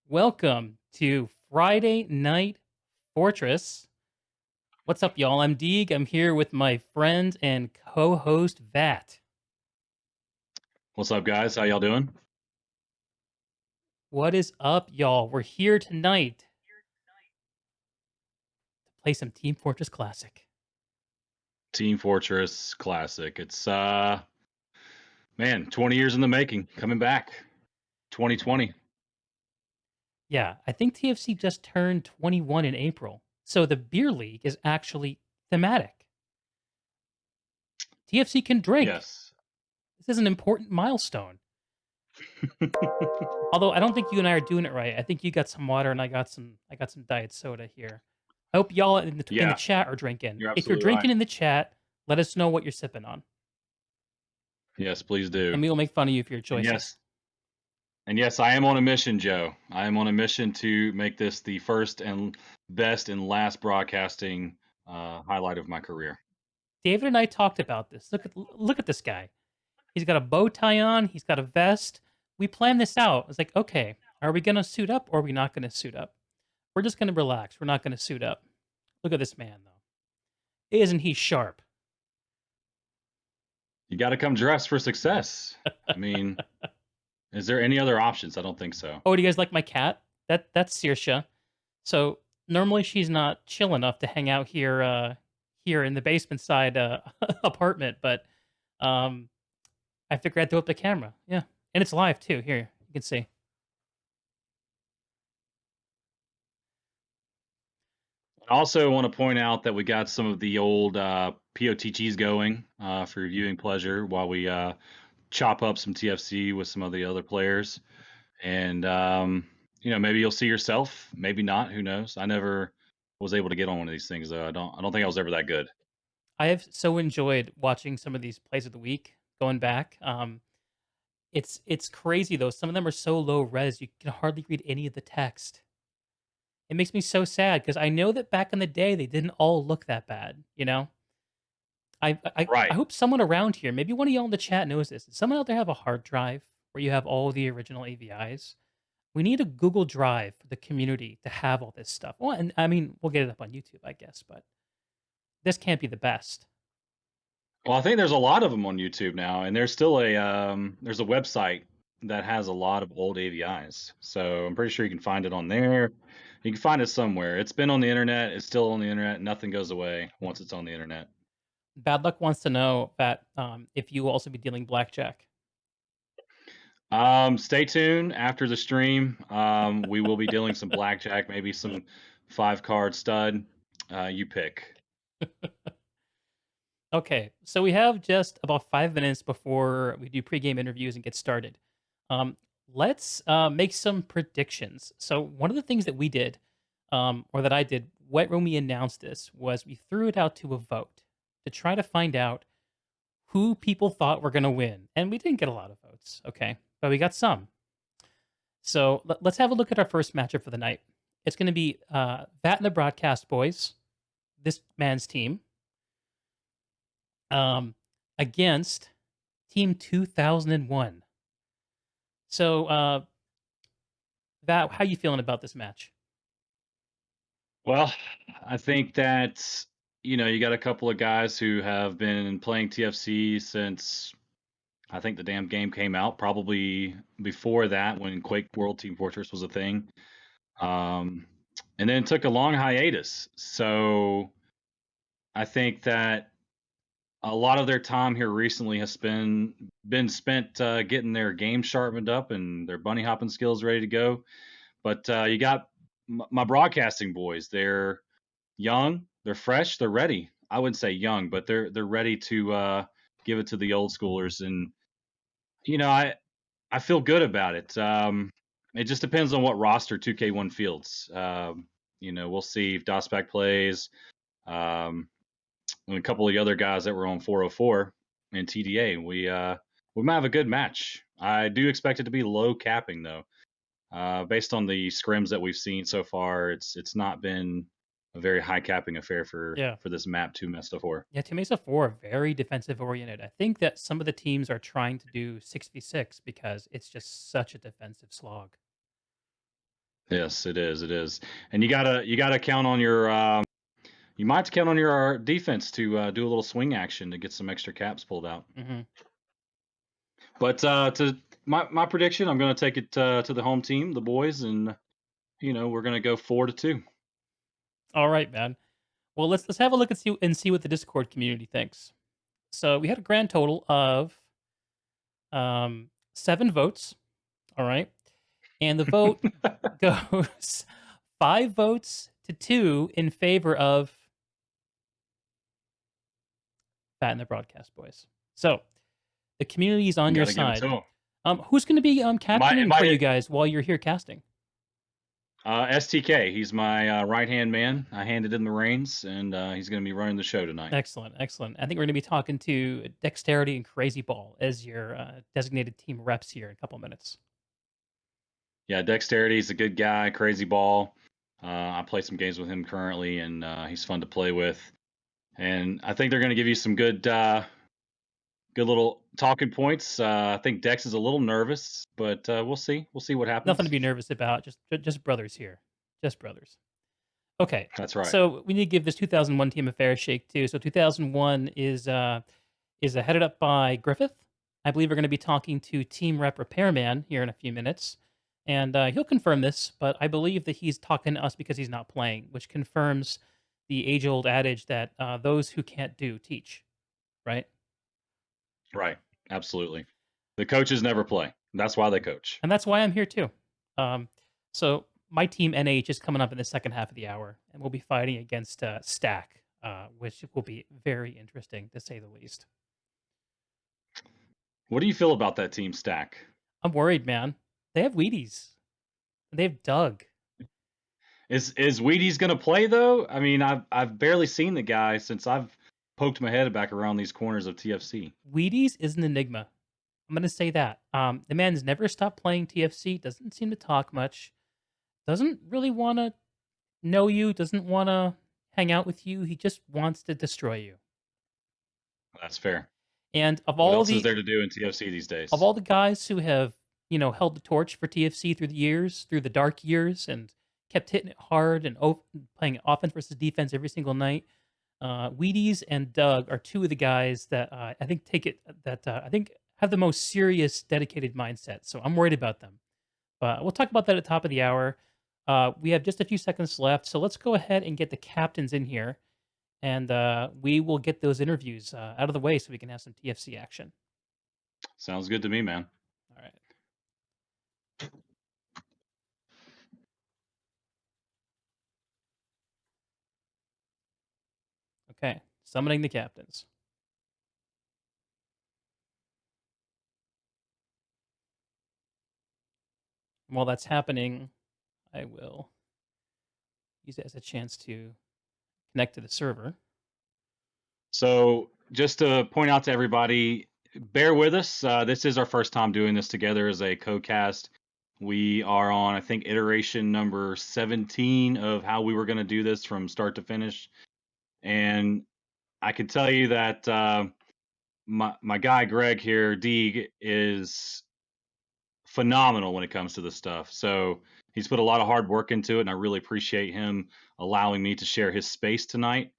Welcome to Friday Night Fortress. What's up, y'all? I'm Deeg. I'm here with my friend and co-host Vatt. What's up, guys? How y'all doing? What is up, y'all? We're here tonight to play some Team Fortress Classic. Team Fortress Classic. It's man, 20 years in the making, coming back. 2020. Yeah, I think TFC just turned 21 in April, so the beer league is actually thematic. TFC can drink. Yes. This is an important milestone. Although I don't think you and I are doing it right. I think you got some water and I got some diet soda here. I hope y'all in the Yeah, chat are drinking. you're If you're absolutely right. drinking in the chat, let us know what you're sipping on, Yes, please and do. we will make fun of you for your And choices. yes, and yes, I am on a mission, Joe. I am on a mission to make this the first and best and last broadcasting highlight of my career. David and I talked about this. Look at this guy. He's got a bow tie on. He's got a vest. We planned this out. It's like, okay, are we gonna suit up or are we not gonna suit up? We're just gonna relax. We're not gonna suit up. Look at this man, though. Isn't he sharp? You got to come dressed for success. I mean, is there any other options? I don't think so. Oh, do you guys like my cat? That's Saoirse. So normally she's not chill enough to hang out here in the basement side apartment, but um, I figured I'd throw up the camera. Yeah, and it's live too. Here you can see. I also want to point out that we got some of the old POTGs going for viewing pleasure while we chop up some TFC with some of the other players. And, maybe you'll see yourself, maybe not, who knows? I never was able to get on one of these things, though. I don't think I was ever that good. I have so enjoyed watching some of these plays of the week going back. It's crazy though. Some of them are so low res you can hardly read any of the text. It makes me so sad because I know that back in the day they didn't all look that bad. I Right. hope someone around here, maybe one of y'all in the chat knows this. Does someone out there have a hard drive where you have all the original AVIs? We need a Google Drive for the community to have all this stuff. Well, and I mean, we'll get it up on YouTube, I guess, but this can't be the best. Well, I think there's a lot of them on YouTube now, and there's still there's a website that has a lot of old AVIs. So I'm pretty sure you can find it on there. You can find it somewhere. It's been on the internet. It's still on the internet. Nothing goes away once it's on the internet. Bad Luck wants to know that if you will also be dealing blackjack. Stay tuned after the stream. We will be dealing some blackjack, maybe some 5 card stud. You pick. Okay, so we have just about 5 minutes before we do pregame interviews and get started. Um, let's make some predictions. So one of the things that we did, or that I did, when we announced this, was we threw it out to a vote to try to find out who people thought were going to win, and we didn't get a lot of votes. Okay, but we got some. So let's have a look at our first matchup for the night. It's going to be Vatt and the Broadcast Boys, this man's team, um, against Team 2001. So, Vatt, how you feeling about this match? Well, I think that you got a couple of guys who have been playing TFC since I think the damn game came out. Probably before that, when Quake World Team Fortress was a thing, um, and then took a long hiatus. So I think that a lot of their time here recently has been spent getting their game sharpened up and their bunny hopping skills ready to go. But you got my broadcasting boys. They're young, they're fresh, they're ready. I wouldn't say young, but they're ready to give it to the old schoolers. And you know, I I feel good about it. It just depends on what roster 2K1 fields. We'll see if Dospec plays. Um, and a couple of the other guys that were on 404 and TDA. We might have a good match. I do expect it to be low capping though. Based on the scrims that we've seen so far, it's not been a very high capping affair for Yeah. for this map 2 Mesta 4. Yeah, Team Mesa 4 are very defensive oriented. I think that some of the teams are trying to do 6v6 because it's just such a defensive slog. Yes, it is. It is. And you gotta count on your you might have to count on your defense to do a little swing action to get some extra caps pulled out. Hmm. But to my prediction, I'm going to take it to the home team, the boys, and we're going to go 4-2. All right, man. Well, let's have a look and see what the Discord community thinks. So we had a grand total of 7 votes. All right, and the vote goes 5 votes to 2 in favor of Fat and the Broadcast Boys. So the community is on You your got to give it to side. them. Who's going to be It captaining for you might guys while you're here casting? STK. He's my right hand man. I handed him the reins, and he's going to be running the show tonight. Excellent, excellent. I think we're going to be talking to Dexterity and CRaZYBaLL as your designated team reps here in a couple minutes. Yeah, Dexterity is a good guy. Crazy ball. I play some games with him currently, and he's fun to play with. And I think they're going to give you some good little talking points. I think Dex is a little nervous, but we'll see. We'll see what Nothing happens. to be nervous about. Just brothers here. Just brothers. Okay. That's right. So we need to give this 2001 team a fair shake too. So 2001 is headed up by Griffith. I believe we're going to be talking to Team Rep Repairman here in a few minutes, and he'll confirm this. But I believe that he's talking to us because he's not playing, which confirms the age-old adage that those who can't do teach. Right. Right. Absolutely. The coaches never play. That's why they coach. And that's why I'm here too. Um, so my team NH is coming up in the second half of the hour, and we'll be fighting against Stack, which will be very interesting to say the least. What do you feel about that team stack? I'm worried, man. They have Wheaties. They have Doug. Is Wheaties gonna play though? I mean, I've barely seen the guy since I've poked my head back around these corners of TFC. Wheaties is an enigma. I'm gonna say that. The man's never stopped playing TFC. Doesn't seem to talk much. Doesn't really want to know you. Doesn't want to hang out with you. He just wants to destroy you. That's fair. And What else is there to do in TFC these of days? all the guys who have, held the torch for TFC through the years, through the dark years, and kept hitting it hard and playing offense versus defense every single night, Wheaties and Doug are two of the guys that I think I think have the most serious, dedicated mindset. So I'm worried about them. But we'll talk about that at the top of the hour. We have just a few seconds left, so let's go ahead and get the captains in here, and we will get those interviews out of the way so we can have some TFC action. Sounds good to me, man. All right. Okay, summoning the captains. While that's happening, I will use it as a chance to connect to the server. So just to point out to everybody, bear with us. This is our first time doing this together as a co-cast. We are on, I think, iteration number 17 of how we were going to do this from start to finish. And I can tell you that my guy Greg here, Deeg, is phenomenal when it comes to this stuff. So he's put a lot of hard work into it, and I really appreciate him allowing me to share his space tonight.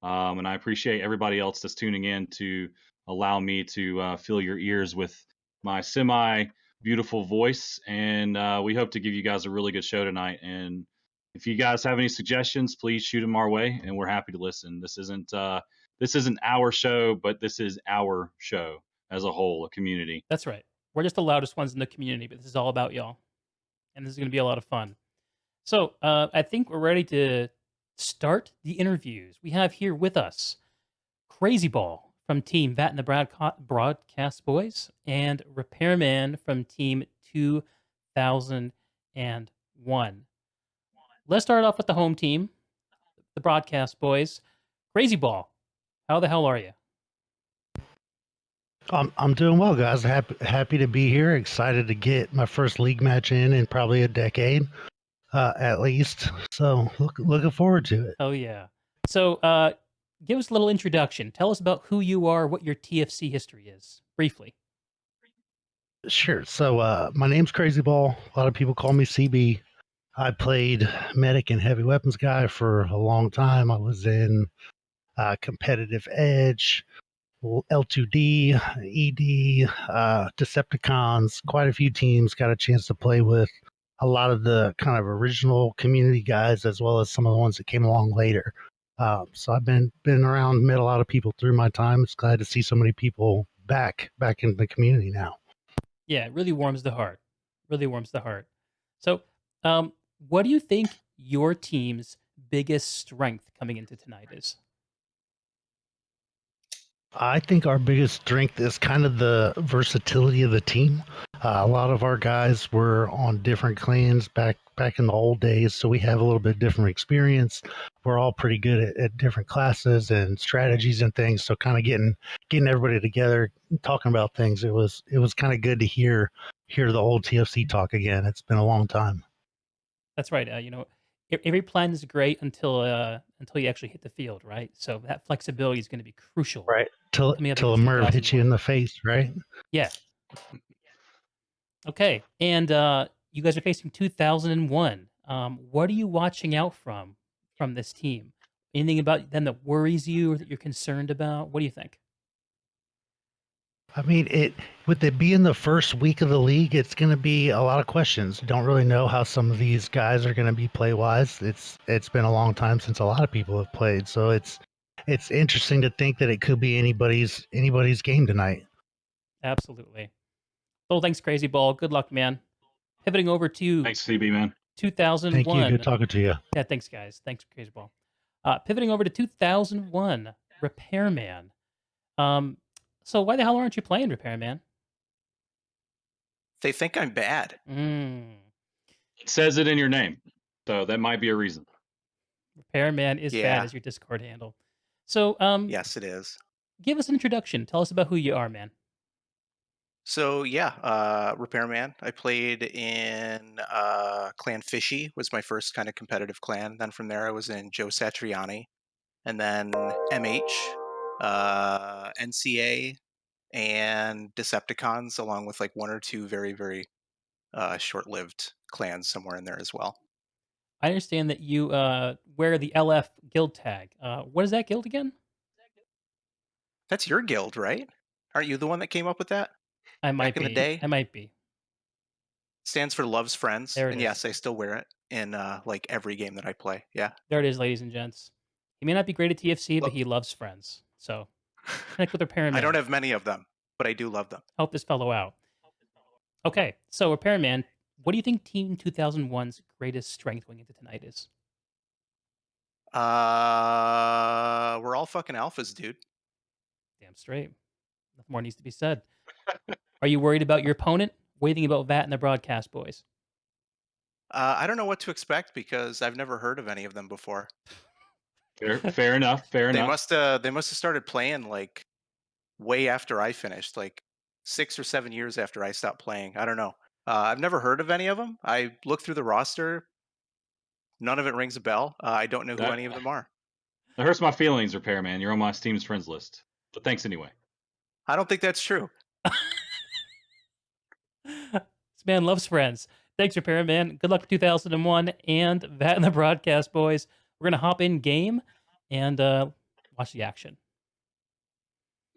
And I appreciate everybody else that's tuning in to allow me to fill your ears with my semi beautiful voice. And we hope to give you guys a really good show tonight. And if you guys have any suggestions, please shoot them our way, and we're happy to listen. This isn't our show, but this is our show as a whole, a community. That's right. We're just the loudest ones in the community, but this is all about y'all. And this is going to be a lot of fun. So I think we're ready to start the interviews. We have here with us CRaZYBaLL from Team Vatt and the Broadcast Boys and Repairman from Team 2001. Let's start off with the home team, the Broadcast Boys. CRaZYBaLL, how the hell are you? I'm doing well, guys. Happy to be here. Excited to get my first league match in probably a decade, at least. So looking forward to it. Oh, yeah. So give us a little introduction. Tell us about who you are, what your TFC history is, briefly. Sure. So my name's CRaZYBaLL. A lot of people call me CB. I played medic and heavy weapons guy for a long time. I was in competitive edge, L2D, ED, Decepticons, quite a few teams got a chance to play with a lot of the kind of original community guys as well as some of the ones that came along later. So I've been around, met a lot of people through my time. It's glad to see so many people back in the community now. Yeah, it really warms the heart. Really warms the heart. So, um, what do you think your team's biggest strength coming into tonight is? I think our biggest strength is kind of the versatility of the team. A lot of our guys were on different clans back in the old days, so we have a little bit different experience. We're all pretty good at different classes and strategies and things. So kind of getting everybody together, talking about things. It was kind of good to hear the old TFC talk again. It's been a long time. That's right. Every plan is great until you actually hit the field, right? So that flexibility is going to be crucial Right. Till coming up till a against Merv hits you 2001. in the face, right? Yeah. Okay. And you guys are facing 2001. What are you watching out from this team? Anything about them that worries you or that you're concerned about? What do you think? I mean, it with it being the first week of the league, it's going to be a lot of questions. Don't really know how some of these guys are going to be play wise. It's been a long time since a lot of people have played, so it's interesting to think that it could be anybody's game tonight. Absolutely. Oh, thanks, Crazy Ball. Good luck, man. Pivoting over to Thanks, CB, man. Thank you. Good 2001. talking to you. Yeah, thanks, guys. Thanks, Crazy Ball. Pivoting over to 2001, Repairman. Um, so why the hell aren't you playing Repairman? They think I'm bad. It says it in your name, so that might be a reason. Repairman is bad Yeah. as your Discord handle. So, Yes, it is. give us an introduction. Tell us about who you are, man. So yeah, Repairman. I played in Clan Fishy was my first kind of competitive clan. Then from there I was in Joe Satriani, and then MH, NCA, and Decepticons, along with like one or two very very short-lived clans somewhere in there as well. I understand that you wear the LF guild tag. What is that guild again? That's your guild, right? Aren't you the one that came up with that I might back in the be. day? I might be. Stands for Loves Friends, There it and is. yes, I still wear it in like every game that I play. Yeah. There it is, ladies and gents. He may not be great at TFC, but Look, he loves friends. So connect with I don't Repairman. have many of them, but I do love them. Help this fellow out. Okay, so Repairman, what do you think Team 2001's greatest strength going into tonight is? We're all fucking alphas, dude. Damn straight. Nothing more needs to be said. Are you worried about your opponent? What do you think about Vatt and the broadcast boys? I don't know what to expect because I've never heard of any of them before. Fair enough. Fair They enough. must have started playing like way after I finished, like 6 or 7 years after I stopped playing. I don't know. I've never heard of any of them. I looked through the roster. None of it rings a bell. I don't know who That any of them are. that hurts my feelings, Repairman. You're on my Steam's friends list, but thanks anyway. I don't think that's true. This man loves friends. Thanks, Repairman. Good luck for 2001 and Vatt and the broadcast boys. We're going to hop in game and watch the action.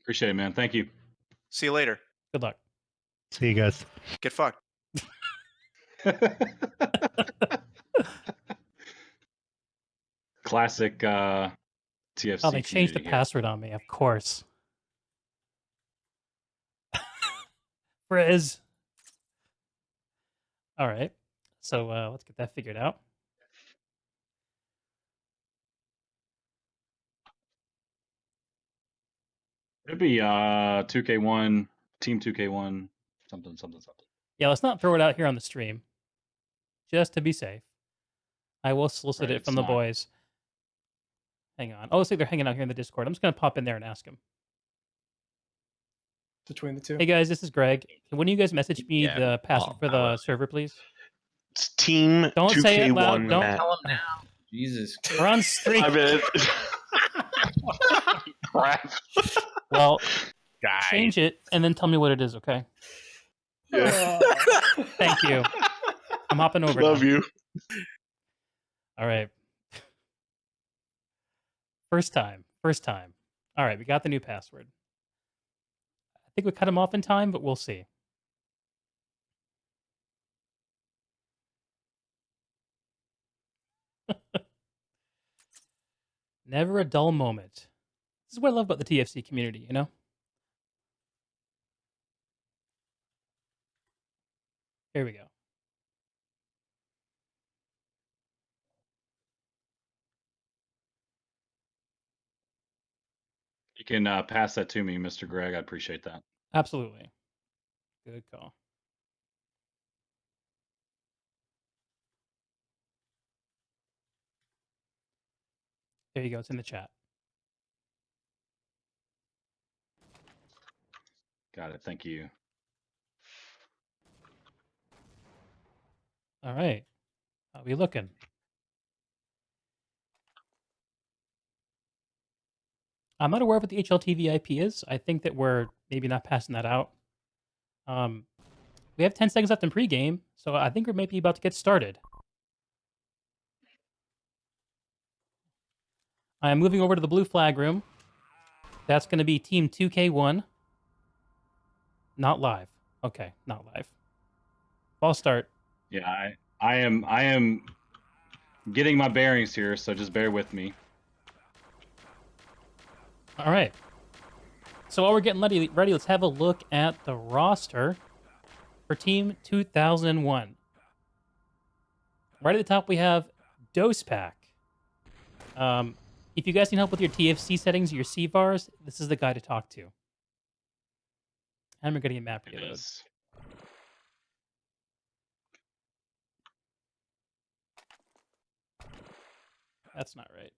Appreciate it, man. Thank you. See you later. Good luck. See you guys. Get fucked. Classic TFC Oh, they changed the community here. password on me, of course. Frizz. All right. So let's get that figured out. It'd be 2K1, Team 2K1, something. Yeah, let's not throw it out here on the stream. Just to be safe. I will solicit Right, it it's from the not. boys. Hang on. Oh, looks like they're hanging out here in the Discord. I'm just going to pop in there and ask them. Between the two. Hey, guys, this is Greg. Can one of you guys message me Yeah, the password for I the will. server, please? It's Team Don't 2K1 say it loud. Don't. Matt. Tell him now. Jesus. We're on stream. I bet. Crap. Well, Guys. change it and then tell me what it is, okay? Yeah. Thank you. I'm hopping over Love now. you. All right. First time. First time. All right, we got the new password. I think we cut him off in time, but we'll see. Never a dull moment. This is what I love about the TFC community, you know? Here we go. You can pass that to me, Mr. Greg. I appreciate that. Absolutely. Good call. There you go. It's in the chat. Got it. Thank you. All right. How we looking? I'm not aware of what the HLTV IP is. I think that we're maybe not passing that out. We have 10 seconds left in pregame, so I think we're maybe about to get started. I am moving over to the blue flag room. That's going to be Team 2K1. Not live. Okay, not live. False start. Yeah, I am getting my bearings here, so just bear with me. All right. So while we're getting ready, let's have a look at the roster for Team 2001. Right at the top, we have Dose Pack. If you guys need help with your TFC settings, your CVARs, this is the guy to talk to. And we're getting a map It reload. is. That's not right.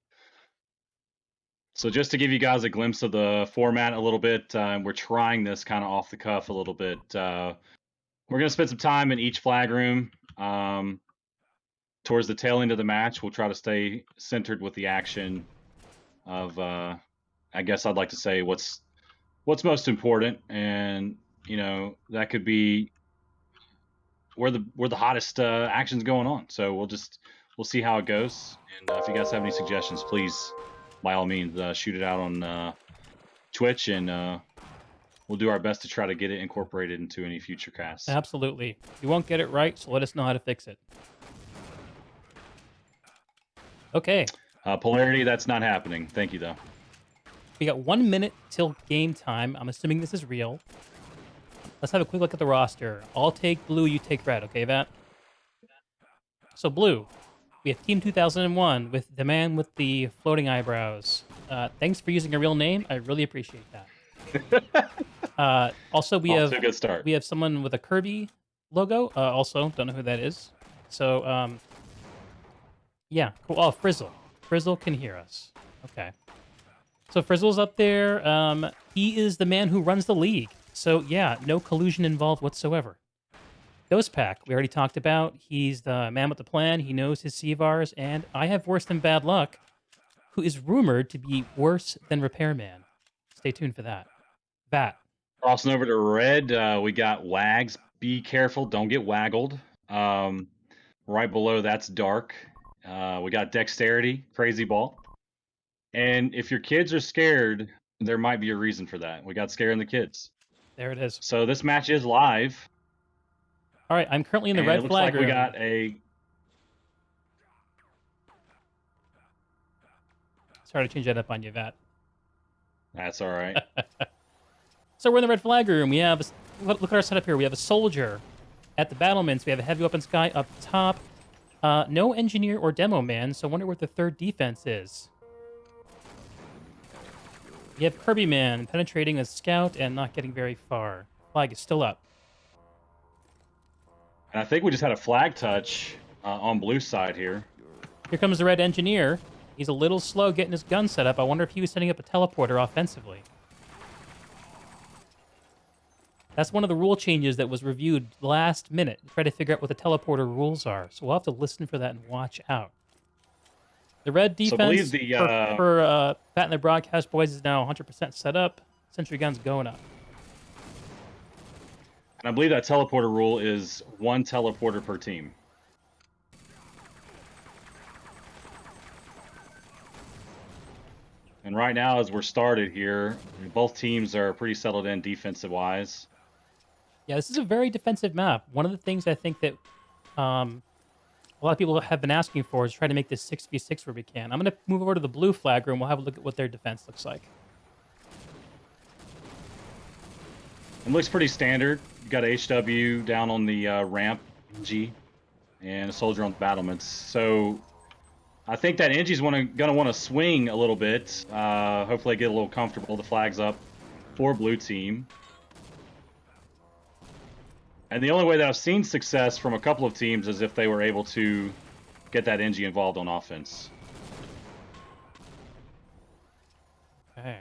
So just to give you guys a glimpse of the format a little bit, we're trying this kind of off the cuff a little bit. We're going to spend some time in each flag room. Towards the tail end of the match, we'll try to stay centered with the action of, I guess I'd like to say what's most important, and that could be where the hottest action's going on. So we'll see how it goes, and if you guys have any suggestions, please by all means shoot it out on Twitch, and we'll do our best to try to get it incorporated into any future casts. Absolutely. You won't get it right, so let us know how to fix it. Okay. Polarity, that's not happening. Thank you, though. We got 1 minute till game time. I'm assuming this is real. Let's have a quick look at the roster. I'll take blue, you take red. Okay, Vatt? So blue, we have Team 2001 with the man with the floating eyebrows. Thanks for using a real name. I really appreciate that. Also, we Off to a good start. we have someone with a Kirby logo. Also, don't know who that is. So, yeah, cool. Oh, Frizzle. Frizzle can hear us. Okay. So Frizzle's up there. He is the man who runs the league. So, yeah, no collusion involved whatsoever. Dose Pack, we already talked about. He's the man with the plan. He knows his CVARs, and I have worse than bad luck, who is rumored to be worse than Repairman. Stay tuned for that. Vatt. Crossing over to red, we got Wags. Be careful, don't get waggled. Right below that's Dark. We got Dexterity, CRaZYBaLL. And if your kids are scared, there might be a reason for that. We got scaring the kids. There it is. So this match is live. All right, I'm currently in the and red it looks flag like room. we got a. Sorry to change that up on you, Vatt. That's all right. So we're in the red flag room. We have, look at our setup here. We have a soldier at the battlements. We have a heavy weapons guy up top. No engineer or demo man, so I wonder what the third defense is. You have Kirby man penetrating a scout and not getting very far. Flag is still up. And I think we just had a flag touch on blue side here. Here comes the red engineer. He's a little slow getting his gun set up. I wonder if he was setting up a teleporter offensively. That's one of the rule changes that was reviewed last minute to try to figure out what the teleporter rules are. So we'll have to listen for that and watch out. The red defense So believe for Vatt and the Broadcast Boys is now 100% set up. Sentry gun's going up. And I believe that teleporter rule is one teleporter per team. And right now, as we're started here, both teams are pretty settled in defensive-wise. Yeah, this is a very defensive map. One of the things I think that um, a lot of people have been asking for is try to make this 6v6 where we can. I'm going to move over to the blue flag room. We'll have a look at what their defense looks like. It looks pretty standard. You got a HW down on the ramp, G, and a soldier on the battlements. So I think that Engie's gonna want to swing a little bit. Hopefully get a little comfortable. The flag's up for blue team. And the only way that I've seen success from a couple of teams is if they were able to get that Engie involved on offense. Okay.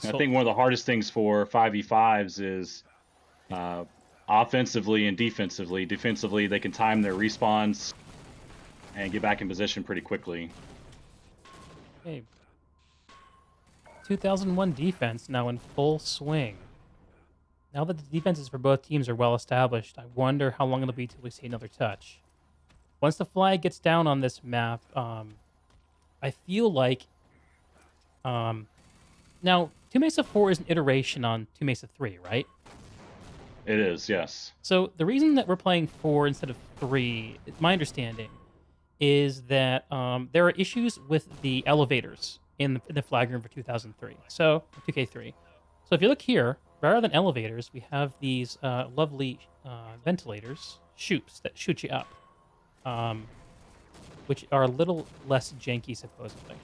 And I think one of the hardest things for 5v5s is offensively and defensively. Defensively, they can time their respawns and get back in position pretty quickly. Okay. 2001 defense now in full swing. Now that the defenses for both teams are well established, I wonder how long it'll be till we see another touch. Once the flag gets down on this map, I feel like now 2 Mesa 4 is an iteration on 2 Mesa 3, right? It is, yes. So the reason that we're playing 4 instead of 3, my understanding, is that there are issues with the elevators in the flag room for 2003. So 2K3. So if you look here, rather than elevators, we have these lovely ventilators, chutes that shoot you up, which are a little less janky, supposedly.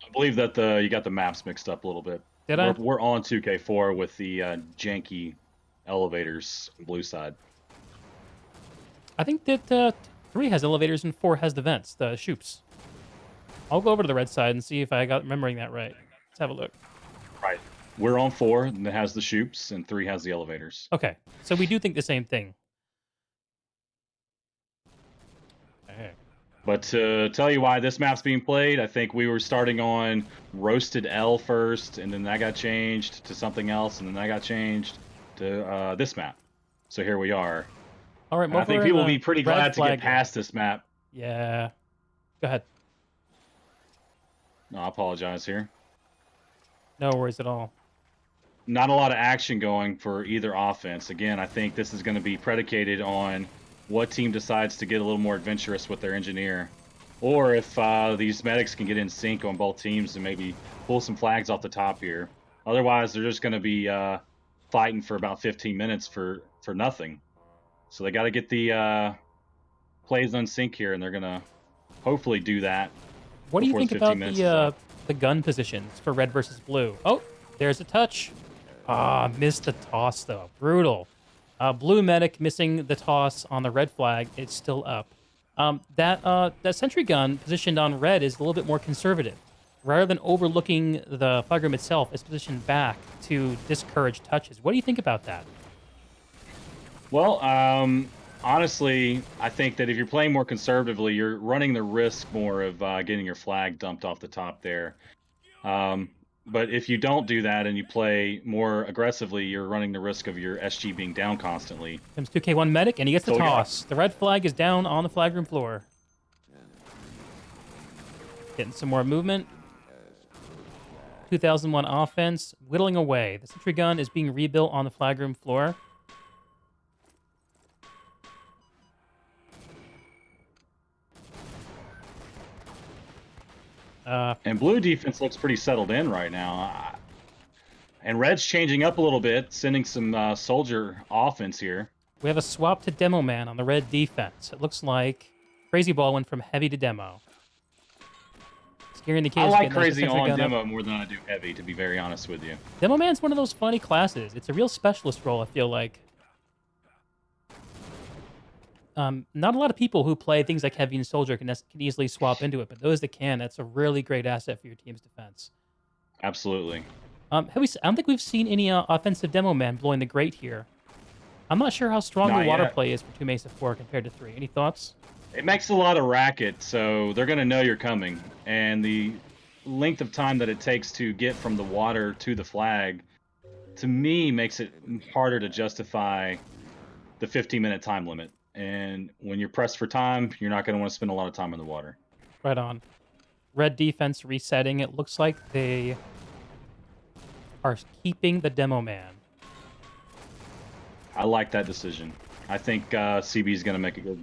I believe that you got the maps mixed up a little bit. Did I? We're on 2K4 with the janky elevators on the blue side. I think that 3 has elevators and 4 has the vents, the chutes. I'll go over to the red side and see if I got remembering that right. Let's have a look. Right. We're on 4, and it has the chutes, and 3 has the elevators. Okay, so we do think the same thing. Okay. But to tell you why this map's being played, I think we were starting on Roasted L first, and then that got changed to something else, and then that got changed to this map. So here we are. All right, And I think people will be pretty glad to get past this map. Yeah. Go ahead. No, I apologize here. No worries at all. Not a lot of action going for either offense. Again, I think this is going to be predicated on what team decides to get a little more adventurous with their engineer. Or if these medics can get in sync on both teams and maybe pull some flags off the top here. Otherwise, they're just going to be fighting for about 15 minutes for nothing. So they got to get the plays on sync here, and they're going to hopefully do that. What do you think about the gun positions for red versus blue? Oh, there's a touch. Ah, missed the toss, though. Brutal. Blue medic missing the toss on the red flag. It's still up. That sentry gun positioned on red is a little bit more conservative. Rather than overlooking the flag room itself, it's positioned back to discourage touches. What do you think about that? Well, honestly, I think that if you're playing more conservatively, you're running the risk more of getting your flag dumped off the top there. But if you don't do that and you play more aggressively, you're running the risk of your SG being down constantly. Comes 2K1 medic, and he gets the toss. The red flag is down on the flag room floor. Getting some more movement. 2001 offense, whittling away. The sentry gun is being rebuilt on the flag room floor. And blue defense looks pretty settled in right now. And red's changing up a little bit, sending some soldier offense here. We have a swap to demo man on the red defense. It looks like CRaZYBaLL went from heavy to demo. Scaring the kids. I like crazy on demo more than I do heavy, to be very honest with you. Demo man's one of those funny classes. It's a real specialist role, I feel like. Not a lot of people who play things like heavy and soldier can easily swap into it, but those that can, that's a really great asset for your team's defense. Absolutely. I don't think we've seen any offensive demo man blowing the grate here. I'm not sure how strong the water play is for 2 Mesa 4 compared to 3. Any thoughts? It makes a lot of racket, so they're going to know you're coming. And the length of time that it takes to get from the water to the flag, to me, makes it harder to justify the 15-minute time limit. and when you're pressed for time, you're not going to want to spend a lot of time in the water. Right on. Red defense resetting. It looks like they are keeping the demo man. I like that decision. I think CB is going to make a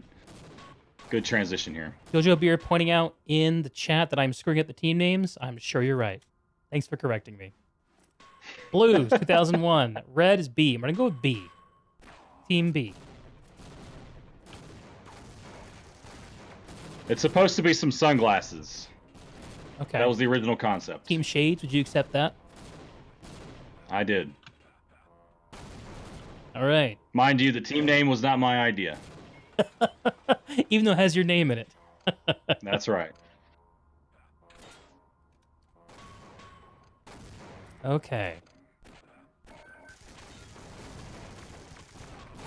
good transition here. Jojo Beer pointing out in the chat that I'm screwing up the team names. I'm sure you're right. Thanks for correcting me. Blues, 2001. Red is B. I'm going to go with B. Team B. It's supposed to be some sunglasses. Okay. That was the original concept. Team Shades, would you accept that? I did. All right. Mind you, the team name was not my idea. Even though it has your name in it. That's right. Okay.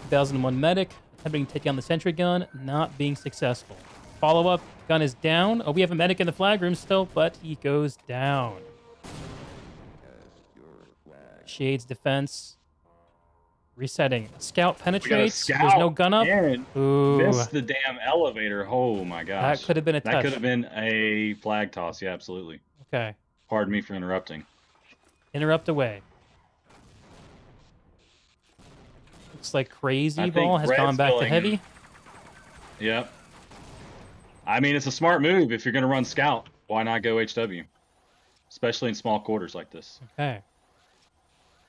2001 medic attempting to take down the sentry gun, not being successful. Follow up, gun is down. Oh, we have a medic in the flag room still, but he goes down. Shades defense. Resetting. Scout penetrates. There's no gun up. Ooh. Missed the damn elevator. Oh my gosh. That could have been a touch. That could have been a flag toss. Yeah, absolutely. Okay. Pardon me for interrupting. Interrupt away. Looks like CRaZYBaLL has gone back to heavy. Yep. I mean, it's a smart move. If you're going to run scout, why not go HW? Especially in small quarters like this. Okay.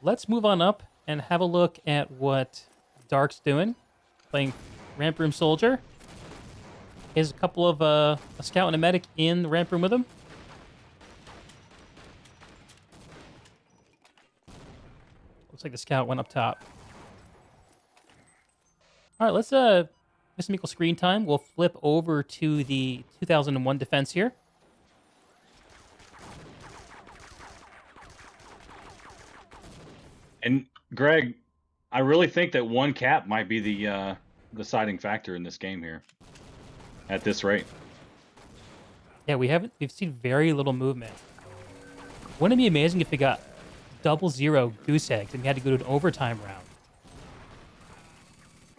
Let's move on up and have a look at what Dark's doing. Playing Ramp Room Soldier. He has a couple of a scout and a medic in the ramp room with him. Looks like the scout went up top. All right, let's get some equal screen time. We'll flip over to the 2001 defense here. And Greg, I really think that one cap might be the deciding factor in this game here. At this rate. Yeah, we've seen very little movement. Wouldn't it be amazing if we got 0-0 goose eggs and we had to go to an overtime round?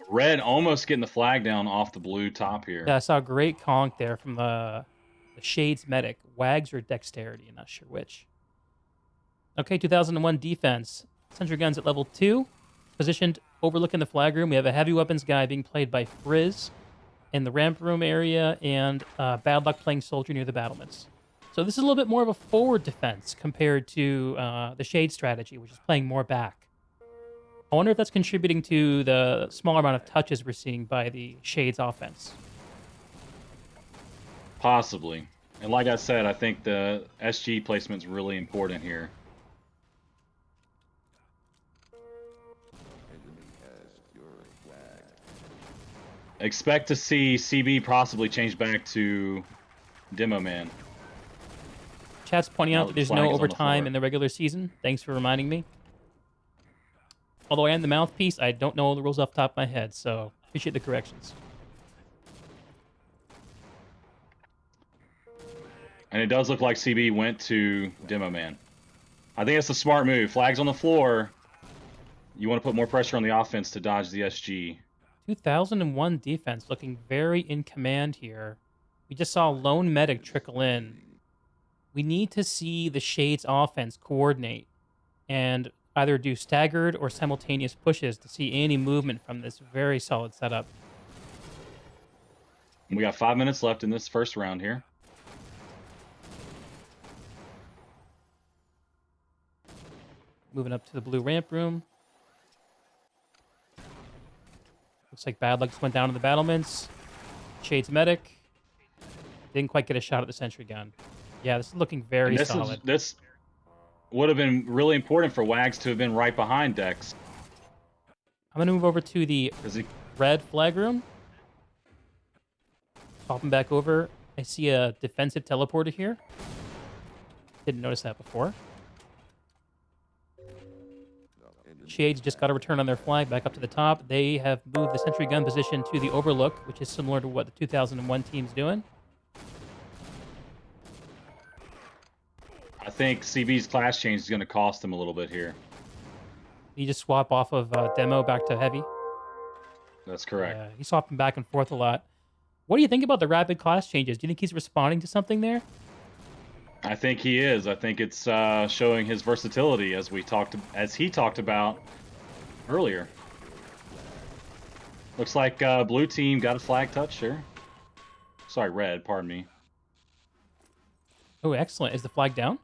Red almost getting the flag down off the blue top here. Yeah, I saw a great conk there from the Shades medic. Wags or Dexterity, I'm not sure which. Okay, 2001 defense. Sentry guns at level 2. Positioned overlooking the flag room. We have a heavy weapons guy being played by Frizz in the ramp room area, and Bad Luck playing soldier near the battlements. So this is a little bit more of a forward defense compared to the Shade strategy, which is playing more back. I wonder if that's contributing to the smaller amount of touches we're seeing by the Shades offense. Possibly. And like I said, I think the SG placement is really important here. Expect to see CB possibly change back to Demo Man. Chat's pointing out that there's no overtime floor. in the regular season. Thanks for reminding me. Although I am the mouthpiece, I don't know all the rules off the top of my head, so appreciate the corrections. And it does look like CB went to Demo Man. I think it's a smart move. Flags on the floor. You want to put more pressure on the offense to dodge the SG. 2001 defense looking very in command here. We just saw lone medic trickle in. We need to see the Shades offense coordinate and either do staggered or simultaneous pushes to see any movement from this very solid setup. We got 5 minutes left in this first round here. Moving up to the blue ramp room. Looks like Bad Luck just went down to the battlements. Shades medic. Didn't quite get a shot at the sentry gun. Yeah, this is looking very solid. This would have been really important for Wags to have been right behind Dex. I'm going to move over to the red flag room. Popping back over. I see a defensive teleporter here. Didn't notice that before. Shades just got a return on their flag back up to the top. They have moved the sentry gun position to the overlook, which is similar to what the 2001 team's doing. I think CB's class change is going to cost them a little bit here. You just swap off of demo back to heavy. That's correct. Yeah, he's swapping back and forth a lot. What do you think about the rapid class changes? Do you think he's responding to something there? I think he is. I think it's showing his versatility as he talked about earlier. Looks like blue team got a flag touch here. Sorry, red. Pardon me. Oh, excellent. Is the flag down?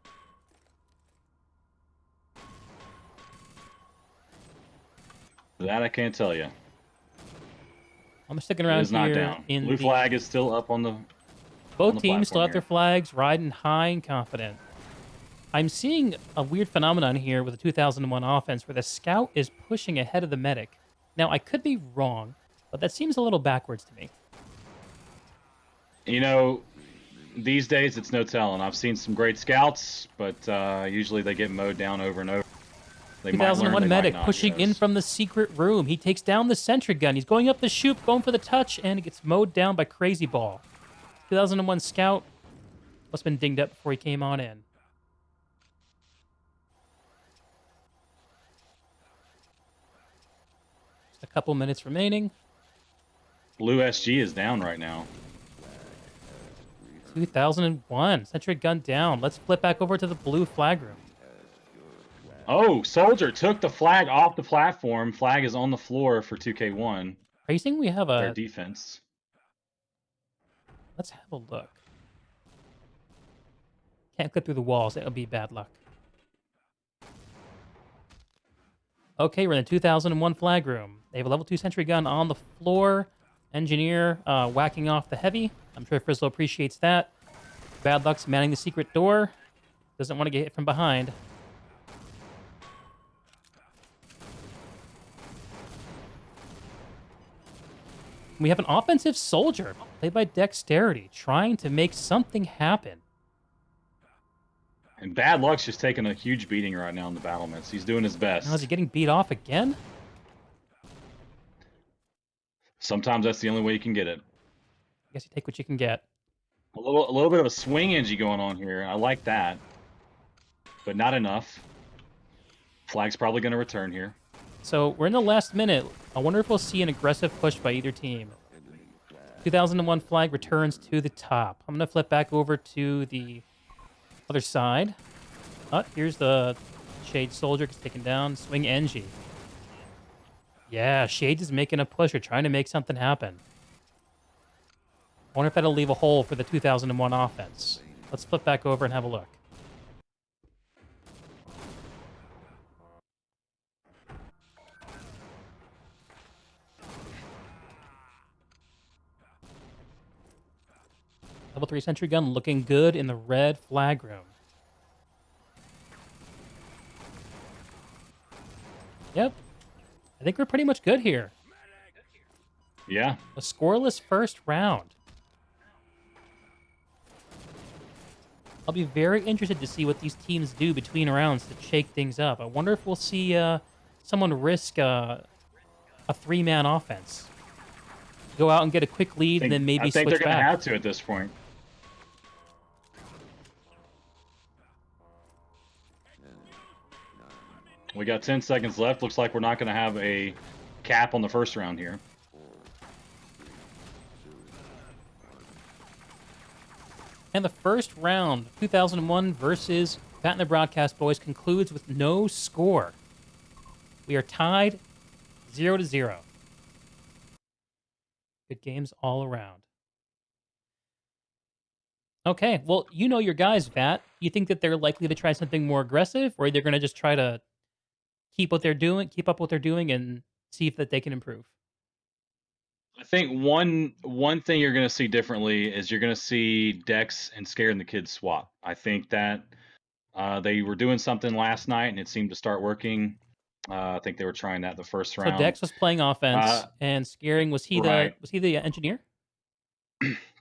That I can't tell you. I'm sticking It around is not here down. in Blue the... flag is still up on the Both teams still platform have their here. flags, riding high and confident. I'm seeing a weird phenomenon here with the 2001 offense where the scout is pushing ahead of the medic. Now, I could be wrong, but that seems a little backwards to me. You know, these days it's no telling. I've seen some great scouts, but usually they get mowed down over and over. They might learn, 2001 they might medic not. pushing Who in knows? from the secret room. He takes down the sentry gun. He's going up the chute, going for the touch, and it gets mowed down by CRaZYBaLL. 2001 scout must have been dinged up before he came on in. Just a couple minutes remaining. Blue SG is down right now. 2001 sentry gun down. Let's flip back over to the blue flag room. Oh, soldier took the flag off the platform. Flag is on the floor for 2K1. Are you saying we have Their a... defense. Let's have a look. Can't clip through the walls. That would be bad luck. Okay, we're in the 2001 flag room. They have a level 2 sentry gun on the floor. Engineer whacking off the heavy. I'm sure Frizzle appreciates that. Bad luck's manning the secret door. Doesn't want to get hit from behind. We have an offensive soldier, played by Dexterity, trying to make something happen. And Bad Luck's just taking a huge beating right now in the battlements. He's doing his best. Now, is he getting beat off again? Sometimes that's the only way you can get it. I guess you take what you can get. A little bit of a swing engine going on here. I like that, but not enough. Flag's probably going to return here. So we're in the last minute. I wonder if we'll see an aggressive push by either team. 2001 flag returns to the top. I'm going to flip back over to the other side. Oh, here's the Shade Soldier gets taken down. Swing NG. Yeah, Shades is making a push or trying to make something happen. I wonder if that'll leave a hole for the 2001 offense. Let's flip back over and have a look. Level 3 sentry gun looking good in the red flag room. Yep. I think we're pretty much good here. Yeah. A scoreless first round. I'll be very interested to see what these teams do between rounds to shake things up. I wonder if we'll see someone risk a three-man offense. Go out and get a quick lead and then I maybe think they're switch going to back. have to at this point. We got 10 seconds left. Looks like we're not going to have a cap on the first round here. And the first round, 2001 versus Vatt and the Broadcast Boys, concludes with no score. We are tied 0-0. Good games all around. Okay, well, you know your guys, Vatt. You think that they're likely to try something more aggressive, or they're going to just try to keep up what they're doing, and see if that they can improve? I think one thing you're going to see differently is you're going to see Dex and Scaring the Kids swap. I think that they were doing something last night and it seemed to start working. I think they were trying that the first So round. Dex was playing offense, and Scaring was he right. the engineer?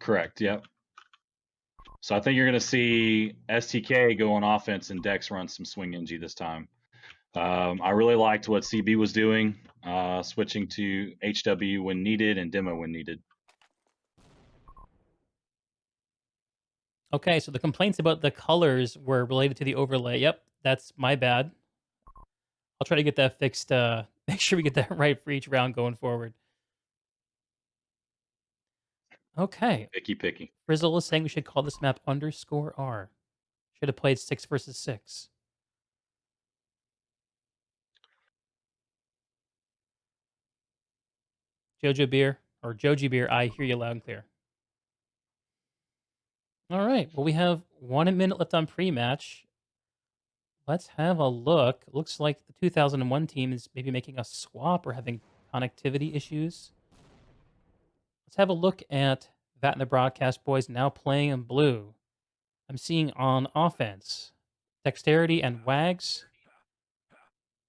Correct. Yep. So I think you're going to see STK go on offense and Dex run some swing NG this time. I really liked what CB was doing, switching to HW when needed and demo when needed. Okay, so the complaints about the colors were related to the overlay. Yep, that's my bad. I'll try to get that fixed. Make sure we get that right for each round going forward. Okay. Picky. Frizzle is saying we should call this map _R. Should have played 6 versus 6. Jojo Beer, or Joji Beer, I hear you loud and clear. All right. Well, we have 1 minute left on pre-match. Let's have a look. Looks like the 2001 team is maybe making a swap or having connectivity issues. Let's have a look at Vatt and the Broadcast Boys now playing in blue. I'm seeing on offense, Dexterity and Wags.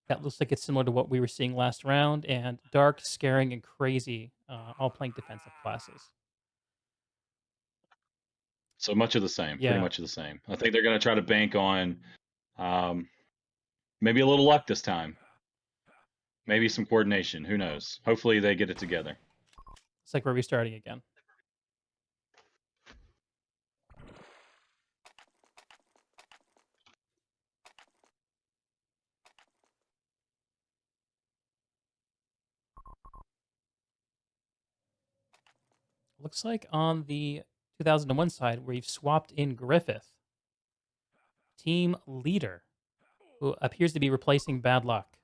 That looks like it's similar to what we were seeing last round. And Dark, Scaring, and Crazy, all playing defensive classes. So much of the same, pretty Yeah. much of the same. I think they're going to try to bank on maybe a little luck this time. Maybe some coordination. Who knows? Hopefully they get it together. It's like we're restarting again. Looks like on the 2001 side, we've swapped in Griffith, team leader, who appears to be replacing Bad Luck.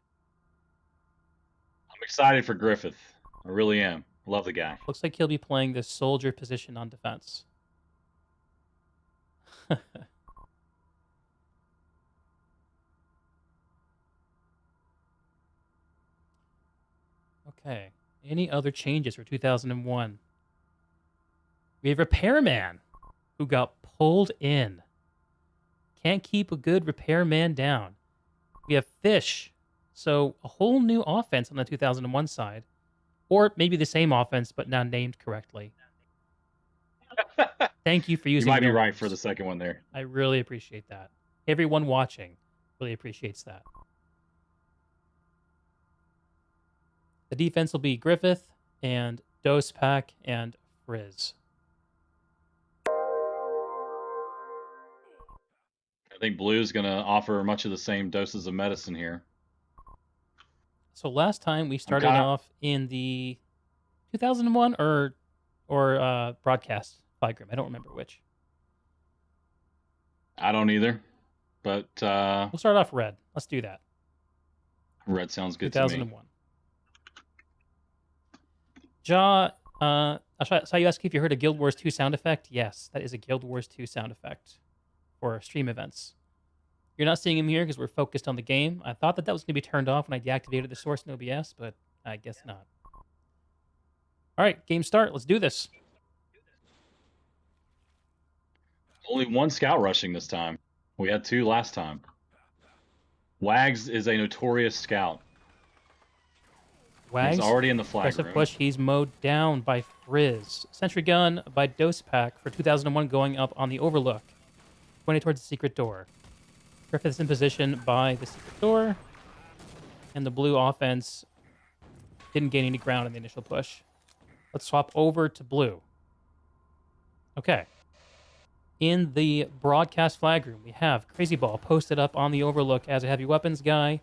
I'm excited for Griffith. I really am. Love the guy. Looks like he'll be playing the soldier position on defense. Okay. Any other changes for 2001? We have Repairman, who got pulled in. Can't keep a good repairman down. We have Fish. So a whole new offense on the 2001 side. Or maybe the same offense, but now named correctly. Thank you for You using might be your right names. for the second one there. I really appreciate that. Everyone watching really appreciates that. The defense will be Griffith and Dose Pack and Frizz. I think Blue's going to offer much of the same doses of medicine here. So last time we started off in the 2001 or broadcast flag room. I don't remember which. I don't either, but We'll start off red. Let's do that. red sounds good to me. 2001. Ja, I saw you ask if you heard a Guild Wars 2 sound effect. Yes, that is a Guild Wars 2 sound effect for stream events. You're not seeing him here because we're focused on the game. I thought that was going to be turned off when I deactivated the source in OBS, but I guess not. All right, game start. Let's do this. Only one scout rushing this time. We had 2 last time. Wags is a notorious scout. Wags, he's already in the flag aggressive room. push. He's mowed down by Frizz. Sentry gun by Dose Pack for 2001 going up on the Overlook. Pointing towards the secret door. Griffith's in position by the secret door. And the blue offense didn't gain any ground in the initial push. Let's swap over to blue. Okay. In the broadcast flag room, we have CRaZYBaLL posted up on the Overlook as a heavy weapons guy.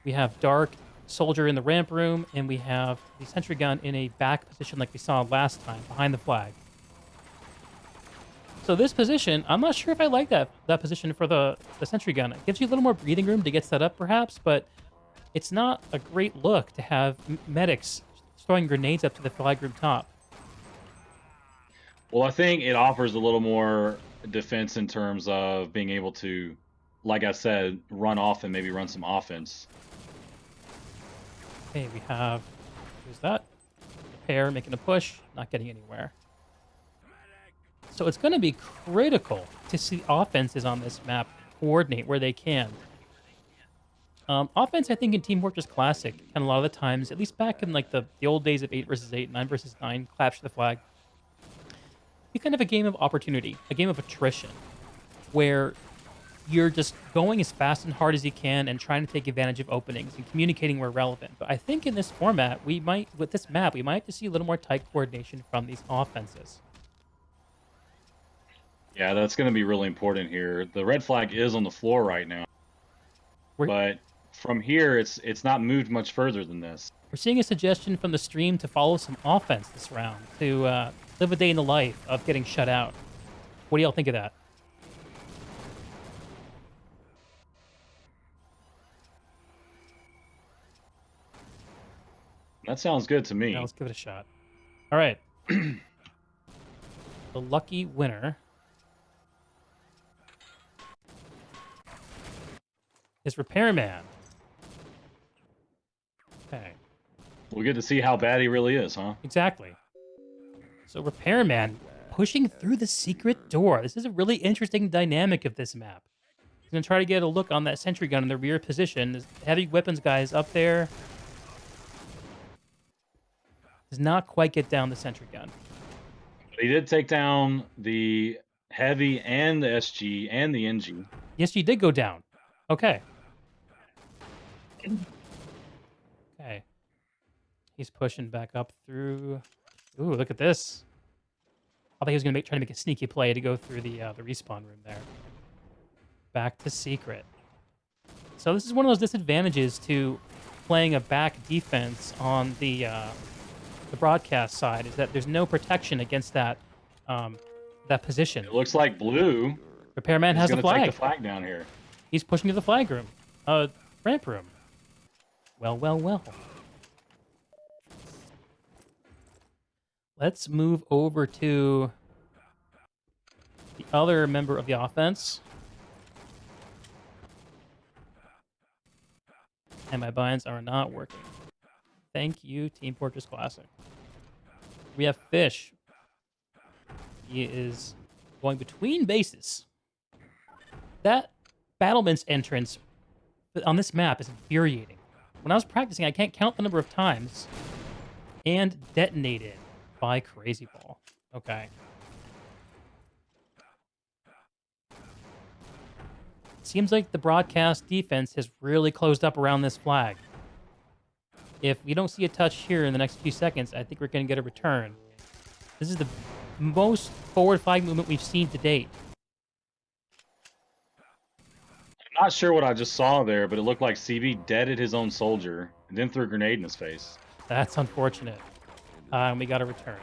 We have Dark Soldier in the ramp room, and we have the sentry gun in a back position like we saw last time, behind the flag. So this position, I'm not sure if I like that position for the sentry gun. It gives you a little more breathing room to get set up, perhaps, but it's not a great look to have medics throwing grenades up to the flag room top. Well, I think it offers a little more defense in terms of being able to, like I said, run off and maybe run some offense. Okay, we have, who's that? Repair making a push, not getting anywhere. So it's going to be critical to see offenses on this map coordinate where they can. Offense, I think, in Team Fortress Classic, and a lot of the times, at least back in like the old days of 8 versus 8, 9 versus 9, clash the flag, be kind of a game of opportunity, a game of attrition, where you're just going as fast and hard as you can and trying to take advantage of openings and communicating where relevant. But I think in this format, with this map, we might have to see a little more tight coordination from these offenses. Yeah, that's going to be really important here. The red flag is on the floor right now, but from here, it's not moved much further than this. We're seeing a suggestion from the stream to follow some offense this round, to live a day in the life of getting shut out. What do y'all think of that? That sounds good to Now me. let's give it a shot. All right. The lucky winner is Repairman. Okay. We'll get to see how bad he really is, huh? Exactly. So Repairman pushing through the secret door. This is a really interesting dynamic of this map. He's gonna try to get a look on that sentry gun in the rear position. This heavy weapons guy is up there. Does not quite get down the sentry gun. He did take down the heavy and the SG and the NG. Yes, she did go down. Okay. Okay. He's pushing back up through. Ooh, look at this. I thought he was gonna try to make a sneaky play to go through the respawn room there. Back to secret. So this is one of those disadvantages to playing a back defense on the broadcast side, is that there's no protection against that that position. It looks like Blue Repairman is has the going to take flag. the flag down here. He's pushing to the flag room. Ramp room. Well, well, well. Let's move over to the other member of the offense. And my binds are not working. Thank you, Team Fortress Classic. We have Fish. He is going between bases. That battlement's entrance on this map is infuriating. When I was practicing, I can't count the number of times. And detonated by CRaZYBaLL. Okay. Seems like the broadcast defense has really closed up around this flag. If we don't see a touch here in the next few seconds, I think we're going to get a return. This is the most forward flag movement we've seen to date. I'm not sure what I just saw there, but it looked like CB deaded his own soldier and then threw a grenade in his face. That's unfortunate. And we got a return.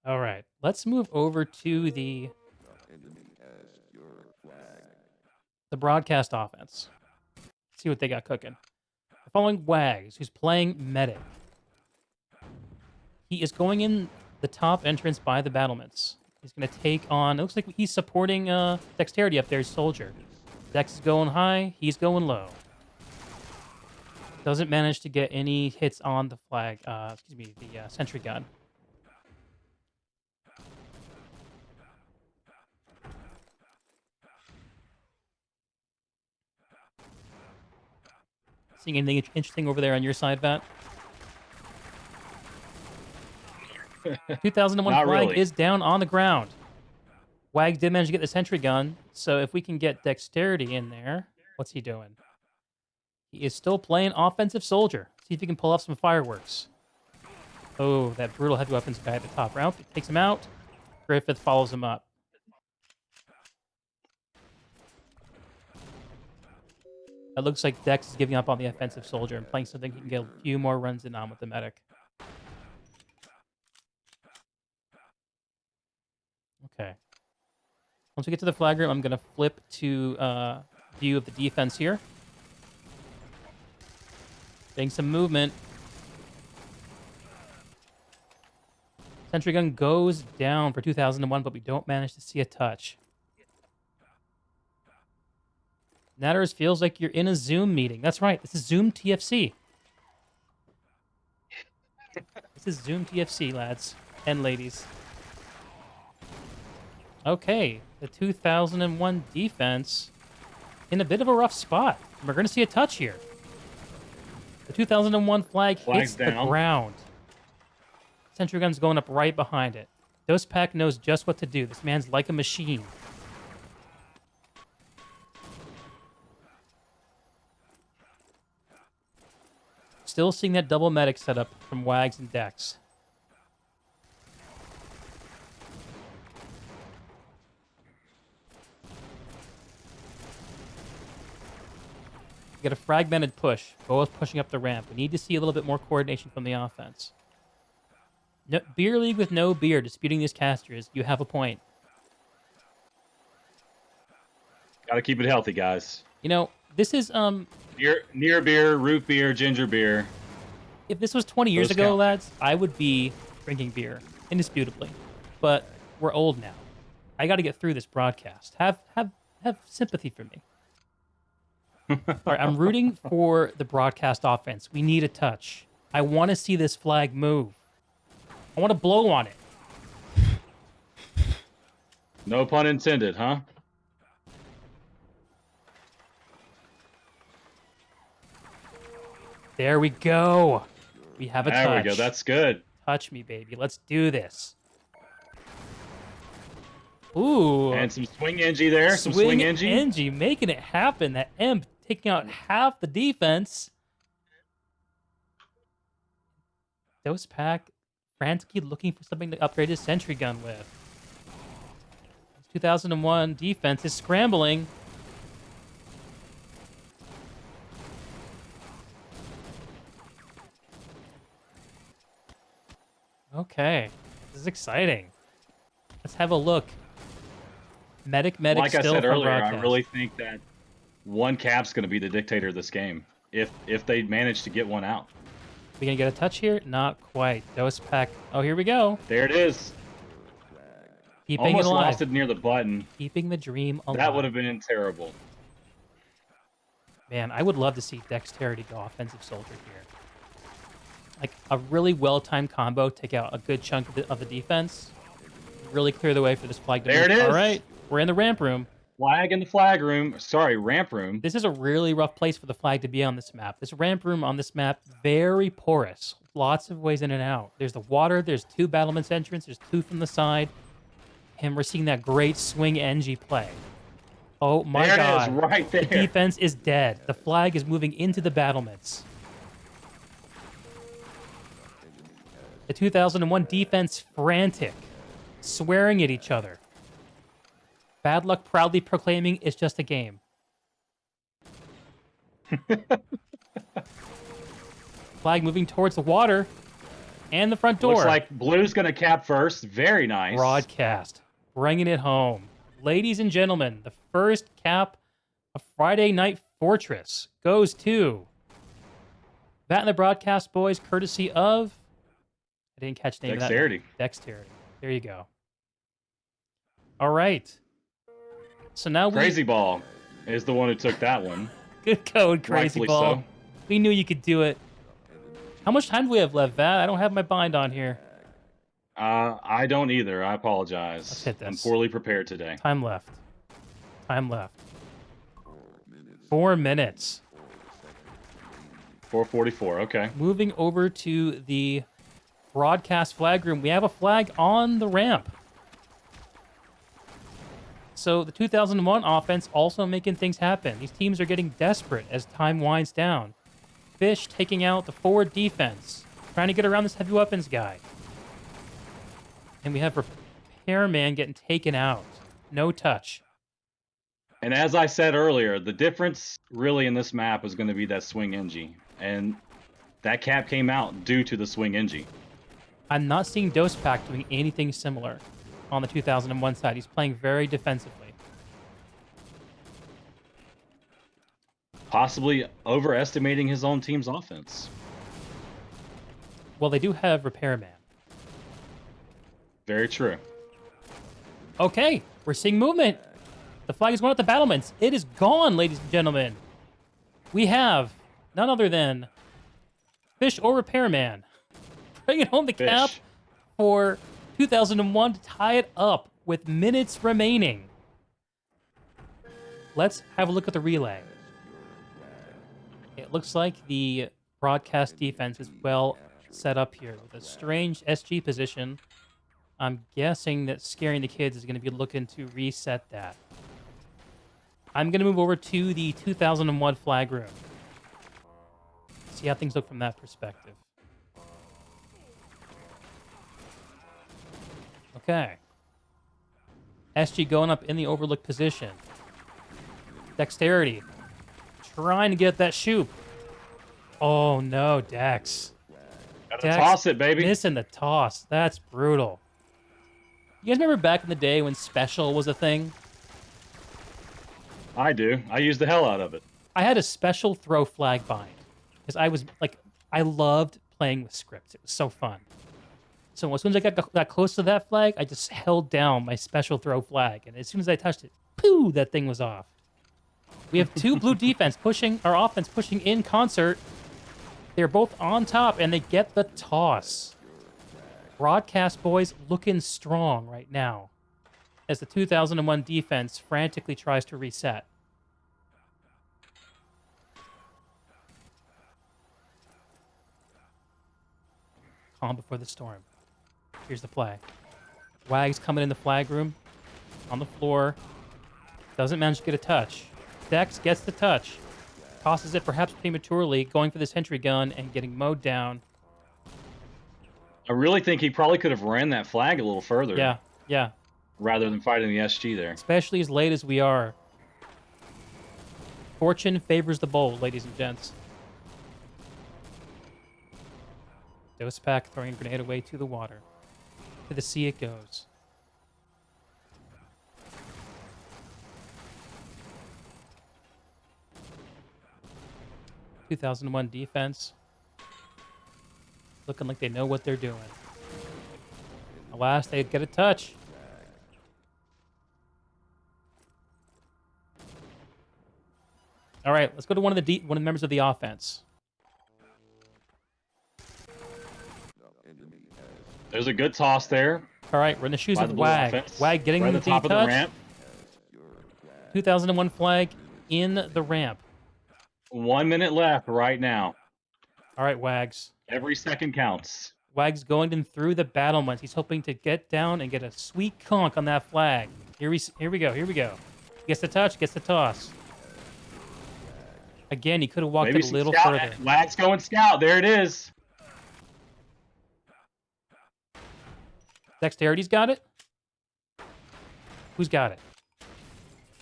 All right, let's move over to the broadcast offense. See what they got cooking. We're following Wags, who's playing medic. He is going in the top entrance by the battlements. He's going to take on... It looks like he's supporting Dexterity up there, soldier. Dex is going high. He's going low. Doesn't manage to get any hits on the flag. Excuse me, the sentry gun. Seeing anything interesting over there on your side, Vatt? 2001 Not flag really. is down on the ground. Wag did manage to get the sentry gun, so if we can get Dexterity in there, what's he doing? He is still playing offensive soldier. See if he can pull off some fireworks. Oh, that brutal heavy weapons guy at the top round. It takes him out. Griffith follows him up. It looks like Dex is giving up on the offensive soldier and playing something he can get a few more runs in on with the medic. Okay. Once we get to the flag room, I'm going to flip to view of the defense here. Getting some movement. Sentry gun goes down for 2001, but we don't manage to see a touch. Natters feels like you're in a Zoom meeting. That's right. This is Zoom TFC. This is Zoom TFC, lads and ladies. Okay, the 2001 defense in a bit of a rough spot. We're going to see a touch here. The 2001 flag hits the ground. Sentry gun's going up right behind it. Dospak knows just what to do. This man's like a machine. Still seeing that double medic setup from Wags and Dex. We got a fragmented push. Both pushing up the ramp. We need to see a little bit more coordination from the offense. No, beer league with no beer, disputing these casters. You have a point. Gotta keep it healthy, guys. You know, this is Near beer, root beer, ginger beer. if this was 20 years Those ago, count. lads, I would be drinking beer, indisputably. But we're old now. I got to get through this broadcast. Have sympathy for me. All right, I'm rooting for the broadcast offense. We need a touch. I want to see this flag move. I want to blow on it. No pun intended, huh? There we go. We have a touch. There we go. That's good. Touch me, baby. Let's do this. Ooh. And some swing NG there. Some swing NG. NG making it happen. That Emp taking out half the defense. Dose Pack frantically looking for something to upgrade his sentry gun with. 2001 defense is scrambling. Okay, this is exciting. Let's have a look. Medic Like I still said from earlier, broadcast. I really think that one cap's going to be the dictator of this game. If they manage to get one out. We gonna get a touch here? Not quite. Dose Pack. Oh, here we go. There it is. Keeping Almost it alive. lost it near the button. Keeping the dream alive. That would have been terrible. Man, I would love to see Dexterity go offensive soldier here. Like a really well-timed combo, take out a good chunk of the defense. Really clear the way for this flag to There move. it is. All right, we're in the ramp room. Flag in the flag room. Sorry, ramp room. This is a really rough place for the flag to be on this map. This ramp room on this map, very porous. Lots of ways in and out. There's the water, there's two battlements entrance, there's two from the side. And we're seeing that great swing NG play. Oh my There god. it is, right there. The defense is dead. The flag is moving into the battlements. The 2001 defense frantic, swearing at each other. Bad luck proudly proclaiming it's just a game. Flag moving towards the water and the front door. Looks like blue's going to cap first. Very nice. Broadcast, bringing it home. Ladies and gentlemen, the first cap of Friday Night Fortress goes to That and the Broadcast Boys, courtesy of... I didn't catch the name Dexterity. of that. Dexterity. There you go. All right. So now CRaZYBaLL is the one who took that one. Good code, Rightfully CRaZYBaLL. so. We knew you could do it. How much time do we have left, Vatt? I don't have my bind on here. I don't either. I apologize. Let's hit this. I'm poorly prepared today. Time left. Time left. 4 minutes. 4:44. Okay. Moving over to the broadcast flag room. We have a flag on the ramp. So the 2001 offense also making things happen. These teams are getting desperate as time winds down. Fish taking out the forward defense, trying to get around this heavy weapons guy. And we have Repairman getting taken out. No touch. And as I said earlier, the difference really in this map is going to be that swing NG. And that cap came out due to the swing NG. I'm not seeing Dose Pack doing anything similar on the 2001 side. He's playing very defensively. Possibly overestimating his own team's offense. Well, they do have Repairman. Very true. Okay, we're seeing movement. The flag is going at the battlements. It is gone, ladies and gentlemen. We have none other than Fish or Repairman bringing home the cap Fish. for 2001 to tie it up with minutes remaining. Let's have a look at the relay. It looks like the broadcast defense is well set up here with a strange SG position. I'm guessing that Scaring the Kids is going to be looking to reset that. I'm going to move over to the 2001 flag room. See how things look from that perspective. Okay. SG going up in the overlook position. Dexterity trying to get that shoop. Oh no, Dex. Gotta Dex toss it, baby. missing the toss. That's brutal. You guys remember back in the day when special was a thing? I do. I use the hell out of it. I had a special throw flag bind because I loved playing with scripts. It was so fun. So as soon as I got close to that flag, I just held down my special throw flag, and as soon as I touched it, pooh, that thing was off. We have two blue defense pushing our offense pushing in concert. They're both on top, and they get the toss. Broadcast boys looking strong right now as the 2001 defense frantically tries to reset. Calm before the storm. Here's the play. Wag's coming in the flag room. On the floor. Doesn't manage to get a touch. Dex gets the touch. Tosses it perhaps prematurely, going for the sentry gun and getting mowed down. I really think he probably could have ran that flag a little further. Yeah. Rather than fighting the SG there. Especially as late as we are. Fortune favors the bold, ladies and gents. Dose pack throwing a grenade away to the water. To the sea it goes. (2001) defense. Looking like they know what they're doing. Alas, they get a touch. All right, let's go to one of the members of the offense. There's a good toss there. All right, we're in the shoes by of the blue Wag. offense. Wag getting right the at the top of the touch. ramp. 2001 flag in the ramp. 1 minute left right now. All right, Wags. Every second counts. Wag's going in through the battlements. He's hoping to get down and get a sweet conk on that flag. Here we go. Gets the touch, gets the toss. Again, he could have walked Maybe it a some little scout. further. Wag's going scout. There it is. Dexterity's got it? Who's got it?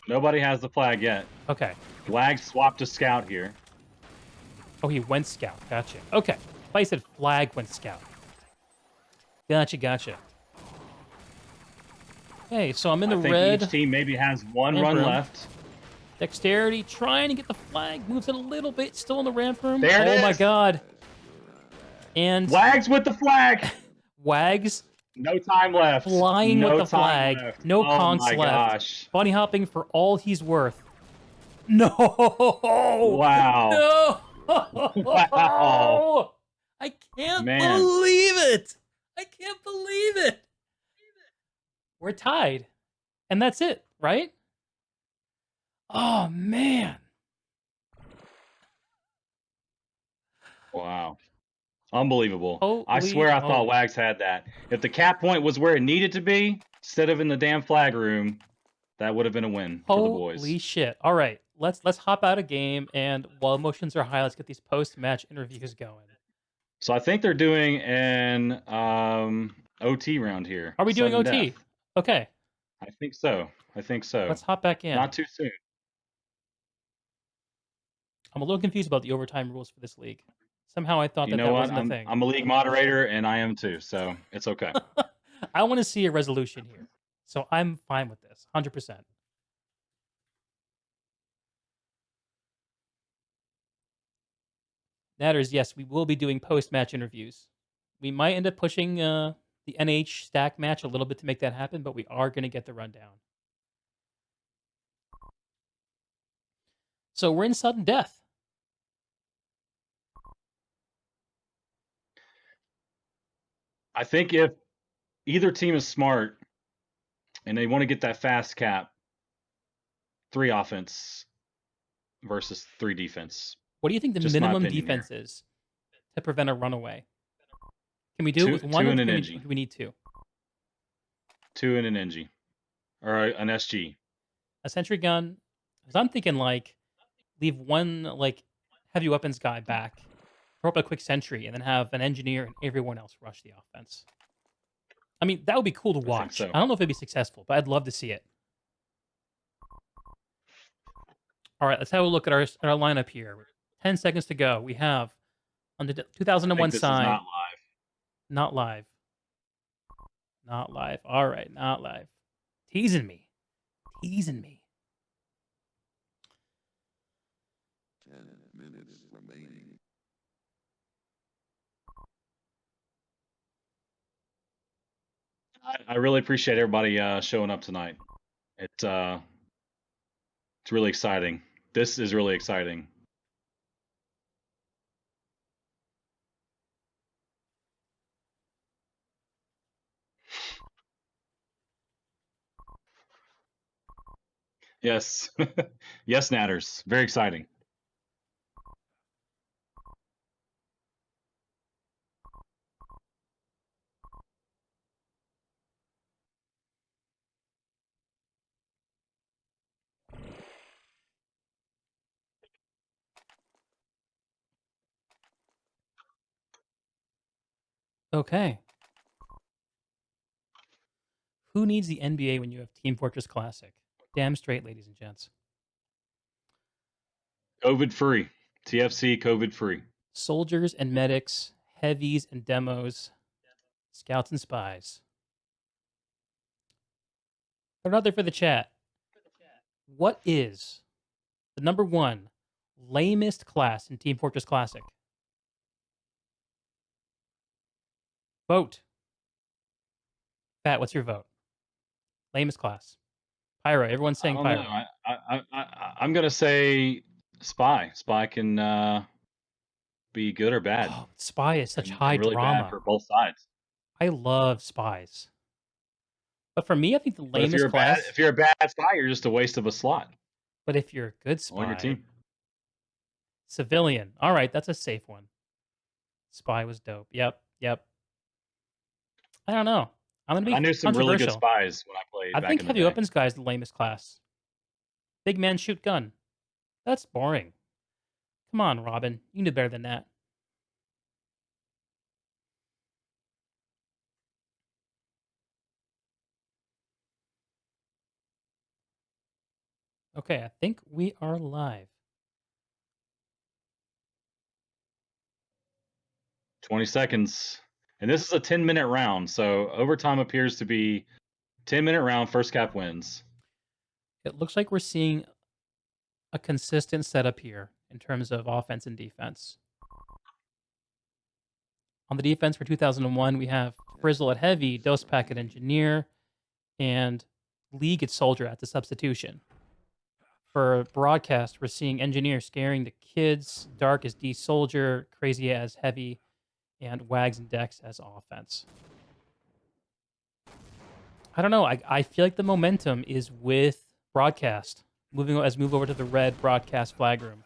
Nobody has the flag yet. Okay. Wag swapped to scout here. Oh, he went scout. Gotcha. Okay. I said flag went scout. Gotcha. Okay, so I'm in the I think red. each team maybe has one Ramp run room. left. Dexterity trying to get the flag. Moves it a little bit. Still in the ramp room. There it Oh my is. god. And Wags with the flag. Wags No time left. flying no with the time flag. left. No oh conks my left. Gosh. Bunny hopping for all he's worth. No. Wow. No. Wow. I can't Man. believe it. I can't believe it. We're tied. And that's it, right? Oh, man. Wow. Unbelievable. I Holy swear I thought moly. Wags had that. If the cap point was where it needed to be, instead of in the damn flag room, that would have been a win for the boys. Holy shit. All right. Let's hop out of game, and while emotions are high, let's get these post-match interviews going. So I think they're doing an OT round here. Are we doing Sudden OT? death. Okay. I think so. Let's hop back in. Not too soon. I'm a little confused about the overtime rules for this league. Somehow I thought You know that what? wasn't a thing. I'm a league moderator, and I am too, so it's okay. I want to see a resolution here. So I'm fine with this. 100%. Natters, yes, we will be doing post-match interviews. We might end up pushing the NH stack match a little bit to make that happen, but we are going to get the rundown. So we're in sudden death. I think if either team is smart and they want to get that fast cap, 3 offense versus 3 defense. What do you think the Just my minimum opinion defense is to prevent a runaway? Can we do Two- it with one two or and do an we, NG. do we need 2? 2 and an NG. Or an SG. A sentry gun. Because I'm thinking like leave one like heavy weapons guy back, throw up a quick sentry, and then have an engineer and everyone else rush the offense. I mean, that would be cool to think watch. so. I don't know if it'd be successful, but I'd love to see it. All right, let's have a look at our lineup here. 10 seconds to go. We have on the I think 2001 this is side, not live. not live. Not live. All right, not live. Teasing me. Teasing me. I really appreciate everybody showing up tonight. It's really exciting. This is really exciting. Yes. Yes, Natters. Very exciting. Okay. Who needs the NBA when you have Team Fortress Classic? Damn straight, ladies and gents. COVID free. TFC COVID free. Soldiers and medics, heavies and demos, scouts and spies. They're not there for the chat. What is the number one lamest class in Team Fortress Classic? Vote. Pat, what's your vote? Lamest class. Pyro. Everyone's I saying don't know. Pyro. I'm gonna say spy. Spy can be good or bad, Oh, Spy is such high and really bad drama. for both sides. I love spies. But for me, I think the But if lamest you're a bad class. if you're a bad spy, you're just a waste of a slot But if you're a good on your spy, team. civilian. All right, that's a safe one. Spy was dope. Yep, yep. I don't know. I'm gonna I be knew some really good controversial. spies when I played I back think in the heavy day. weapons guy is the lamest class. Big man shoot gun. That's boring. Come on, Robin. You knew better than that. Okay, I think we are live. 20 seconds. And this is a 10-minute round, so overtime appears to be 10-minute round, first cap wins. It looks like we're seeing a consistent setup here in terms of offense and defense. On the defense for 2001, we have Frizzle at heavy, Dose Pack at engineer, and League at soldier at the substitution. For broadcast, we're seeing engineer scaring the kids, Dark as D soldier, Crazy as heavy, and Wags and Dex as offense. I don't know. I feel like the momentum is with broadcast. Move over to the red broadcast flag room.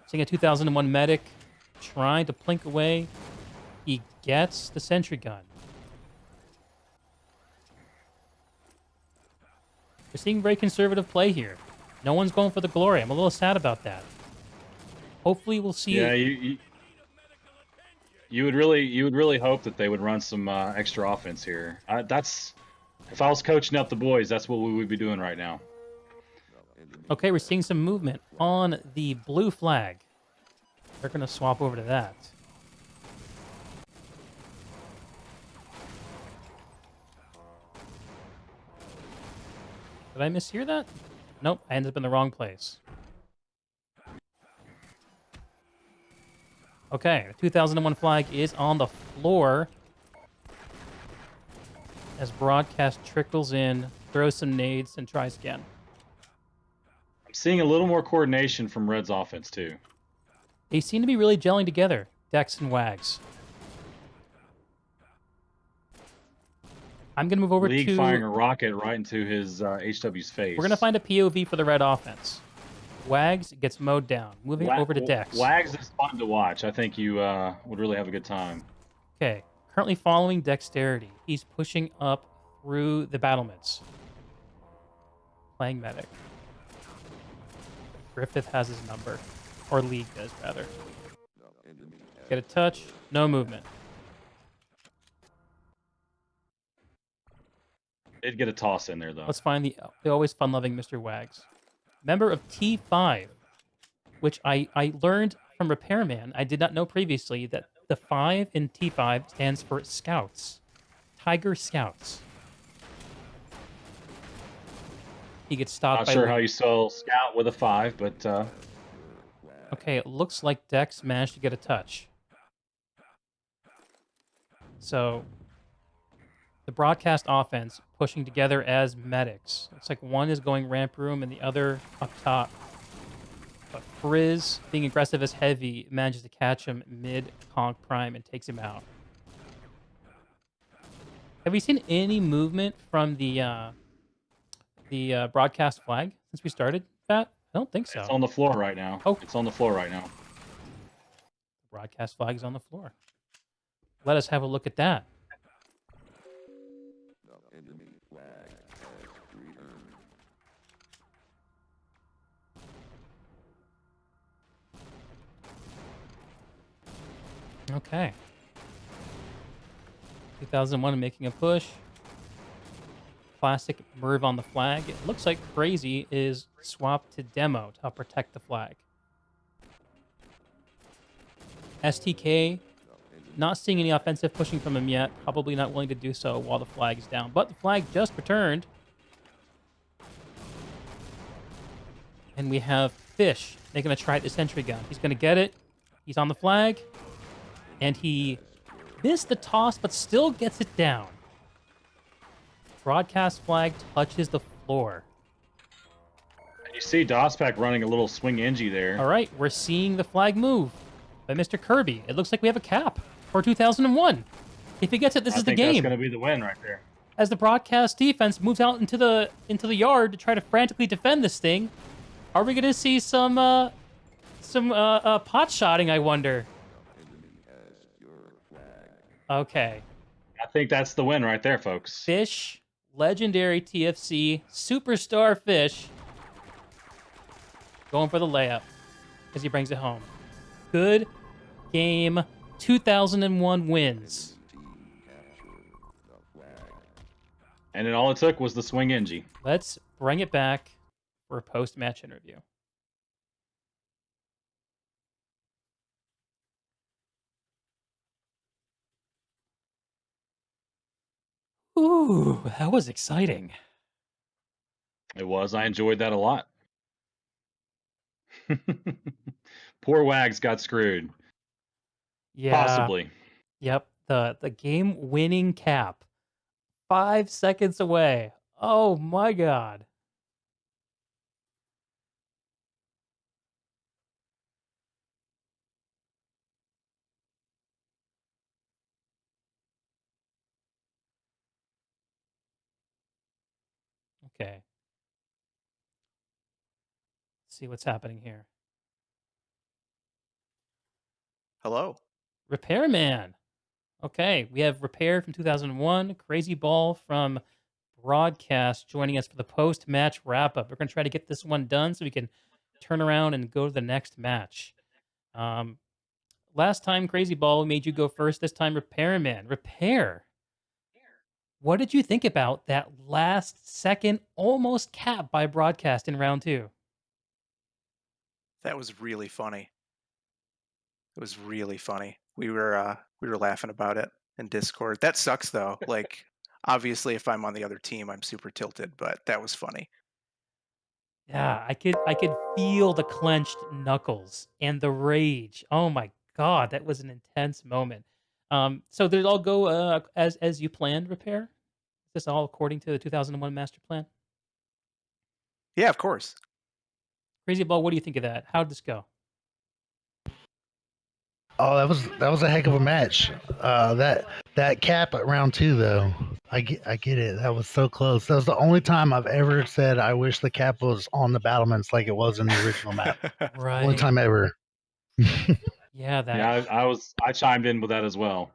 Seeing a 2001 medic trying to plink away. He gets the sentry gun. We're seeing very conservative play here. No one's going for the glory. I'm a little sad about that. Hopefully, we'll see. Yeah, you would really hope that they would run some extra offense here. That's if I was coaching up the boys, that's what we would be doing right now. Okay, we're seeing some movement on the blue flag. They're going to swap over to that. Did I mishear that? Nope, I ended up in the wrong place. Okay, the 2001 flag is on the floor as broadcast trickles in, throws some nades, and tries again. I'm seeing a little more coordination from Red's offense too. They seem to be really gelling together, Dex and Wags. I'm going to move over League to... firing a rocket right into his HW's face. We're going to find a POV for the red offense. Wags gets mowed down. Moving over to Dex. Wags is fun to watch. I think you would really have a good time. Okay, currently following Dexterity. He's pushing up through the battlements. Playing medic. Griffith has his number. Or League does, rather. Get a touch. No movement. Did get a toss in there though. Let's find the always fun-loving Mr. Wags. member of T5, which I learned from Repairman. I did not know previously that the 5 in T5 stands for Scouts. Tiger Scouts. He gets stopped Not by sure how Lee. you spell scout with a 5, but Okay, it looks like Dex managed to get a touch. So, the broadcast offense pushing together as medics. Looks like one is going ramp room and the other up top. But Frizz, being aggressive as Heavy, manages to catch him mid Conk Prime and takes him out. Have we seen any movement from the broadcast flag since we started, Vatt? I don't think so. it's on the floor right now. Oh. It's on the floor right now. The broadcast flag is on the floor. Let us have a look at that. Okay. 2001 making a push. Classic Merv on the flag. It looks like CRaZY is swapped to demo to help protect the flag. STK, not seeing any offensive pushing from him yet. Probably not willing to do so while the flag is down. But the flag just returned. And we have Fish making a try at the sentry gun. He's going to get it. He's on the flag. And he missed the toss, but still gets it down. Broadcast flag touches the floor. And you see DOSPAC running a little swing NG there. All right, we're seeing the flag move by Mr. Kirby. It looks like we have a cap for 2001. If he gets it, this is the I think that's game. going to be the win right there. As the broadcast defense moves out into the yard to try to frantically defend this thing, are we going to see some pot shotting? I wonder. Okay. I think that's the win right there, folks. Fish, legendary TFC, superstar Fish, going for the layup as he brings it home. Good game. 2001 wins. And then all it took was the swing NG. Let's bring it back for a post-match interview. Ooh, that was exciting. It was. I enjoyed that a lot. Poor Wags got screwed. Yeah. Possibly. Yep. The game-winning cap. 5 seconds away. Oh my god. Okay. Let's see what's happening here. Hello. Repairman. Okay, we have Repair from 2001, CRaZYBaLL from Broadcast joining us for the post-match wrap-up. We're going to try to get this one done so we can turn around and go to the next match. Last time, CRaZYBaLL made you go first. This time, Repairman. Repair. What did you think about that last second almost cap by Broadcast in round 2? That was really funny. It was really funny. We were laughing about it in Discord. That sucks though. Like obviously if I'm on the other team, I'm super tilted, but that was funny. Yeah, I could feel the clenched knuckles and the rage. Oh my god, that was an intense moment. So did it all go as you planned, Repair? Is this all according to the 2001 master plan? Yeah, of course. CRaZYBaLL, what do you think of that? How did this go? Oh, that was a heck of a match. That cap at round 2 though, I get it. That was so close. That was the only time I've ever said I wish the cap was on the battlements like it was in the original map. Right. Only time ever. Yeah, that. Yeah, I chimed in with that as well.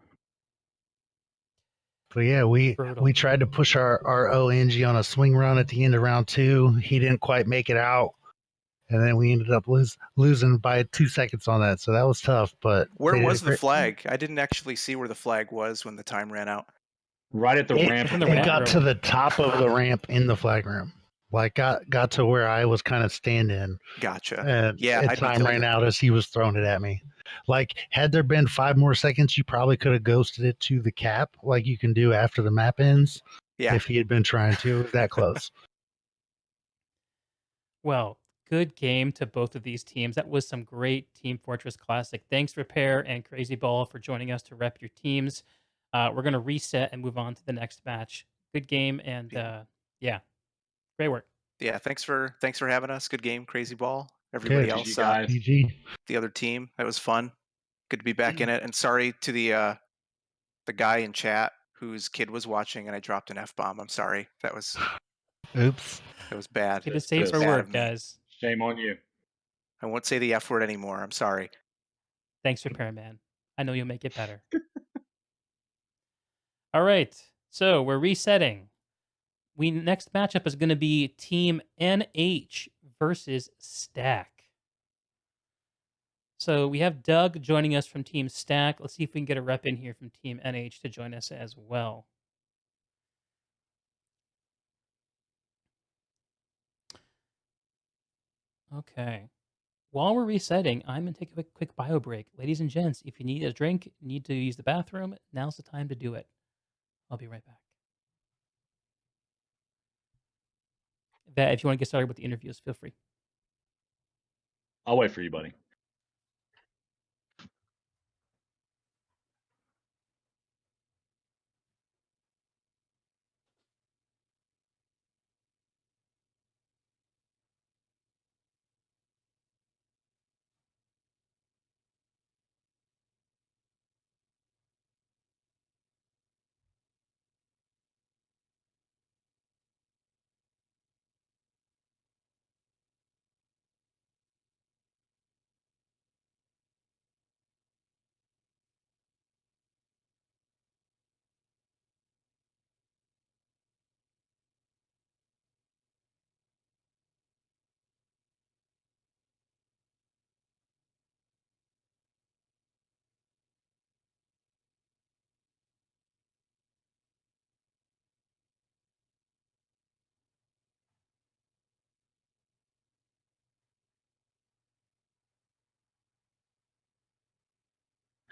But yeah, we Brutal. tried to push our ONG on a swing run at the end of round 2. He didn't quite make it out. And then we ended up losing by 2 seconds on that. So that was tough. But Where was the flag? I didn't actually see where the flag was when the time ran out. Right at the ramp. in the It ramp got room. to the top of the ramp in the flag room Like got to where I was kind of standing, Gotcha. and Yeah, I'd be time killing ran it. out as he was throwing it at me. Like, had there been 5 more seconds, you probably could have ghosted it to the cap, like you can do after the map ends. Yeah. If he had been trying to, it was that close. Well, good game to both of these teams. That was some great Team Fortress Classic. Thanks, Repair and CRaZYBaLL, for joining us to rep your teams. We're going to reset and move on to the next match. Good game, and yeah, great work. Yeah, thanks for having us. Good game, CRaZYBaLL. Everybody Good. else, GG, guys. GG. the other team. That was fun. Good to be back in it. And sorry to the guy in chat whose kid was watching and I dropped an F-bomb. I'm sorry. That was Oops. bad. Keep it Just- safe was for bad work, of me. guys. Shame on you. I won't say the F word anymore. I'm sorry. Thanks, Repairman. I know you'll make it better. All right, so we're resetting. Next matchup is going to be Team NH versus Stack. So we have Doug joining us from Team Stack. Let's see if we can get a rep in here from Team NH to join us as well. Okay. While we're resetting, I'm going to take a quick bio break. Ladies and gents, if you need a drink, need to use the bathroom, now's the time to do it. I'll be right back. Vatt, if you want to get started with the interviews, feel free. I'll wait for you, buddy.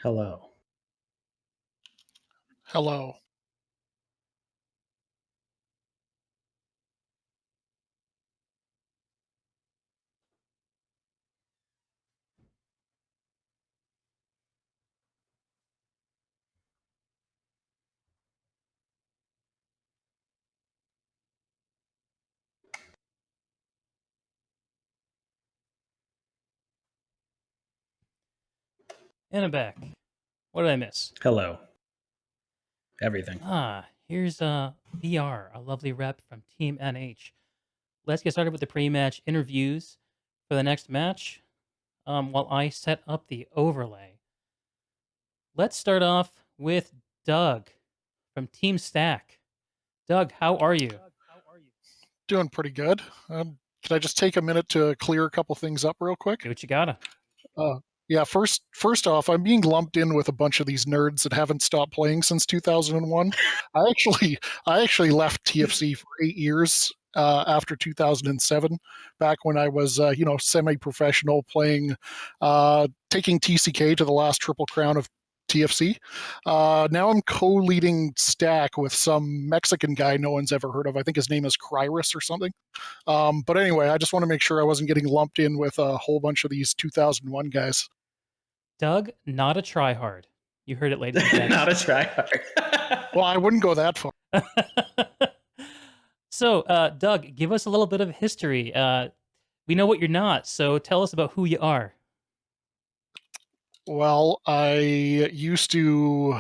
Hello. Hello. And I'm back. What did I miss? Hello. Everything. Here's VR, a lovely rep from Team NH. Let's get started with the pre-match interviews for the next match while I set up the overlay. Let's start off with Doug from Team Stack. Doug, how are you? Doing pretty good. Can I just take a minute to clear a couple things up real quick? Do what you gotta. Yeah, first off, I'm being lumped in with a bunch of these nerds that haven't stopped playing since 2001. I actually left TFC for 8 years after 2007, back when I was semi-professional playing, taking TCK to the last Triple Crown of TFC. Now I'm co-leading Stack with some Mexican guy no one's ever heard of. I think his name is CRaZYBaLL or something. But anyway, I just want to make sure I wasn't getting lumped in with a whole bunch of these 2001 guys. Doug, not a tryhard. You heard it, ladies and gents. Not a tryhard. Well, I wouldn't go that far. So, Doug, give us a little bit of history. We know what you're not, so tell us about who you are. Well, I used to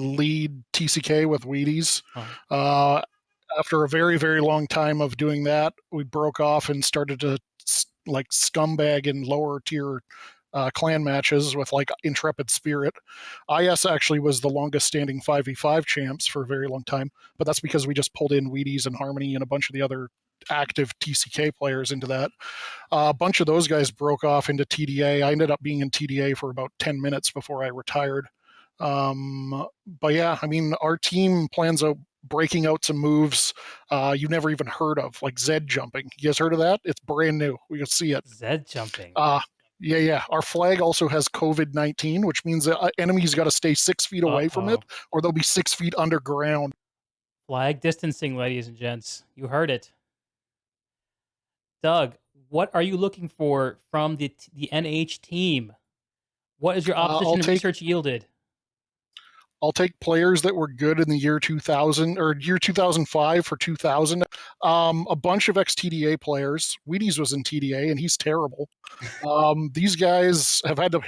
lead TCK with Wheaties. After a very, very long time of doing that, we broke off and started to like scumbag in lower tier clan matches with like Intrepid Spirit. IS actually was the longest standing 5v5 champs for a very long time, but that's because we just pulled in Wheaties and Harmony and a bunch of the other active TCK players into that. A bunch of those guys broke off into TDA. I ended up being in TDA for about 10 minutes before I retired. But yeah, I mean, our team plans out breaking out some moves you never even heard of, like Zed jumping. You guys heard of that? It's brand new. We can see it. Zed jumping. Yeah. Our flag also has COVID-19, which means that enemies got to stay 6 feet away from it, or they'll be 6 feet underground. Flag distancing, ladies and gents. You heard it. Doug, what are you looking for from the NH team? What is your opposition research yielded? I'll take players that were good in the year 2000 or year 2005 for 2000. A bunch of ex-TDA players. Wheaties was in TDA, and he's terrible. These guys have had to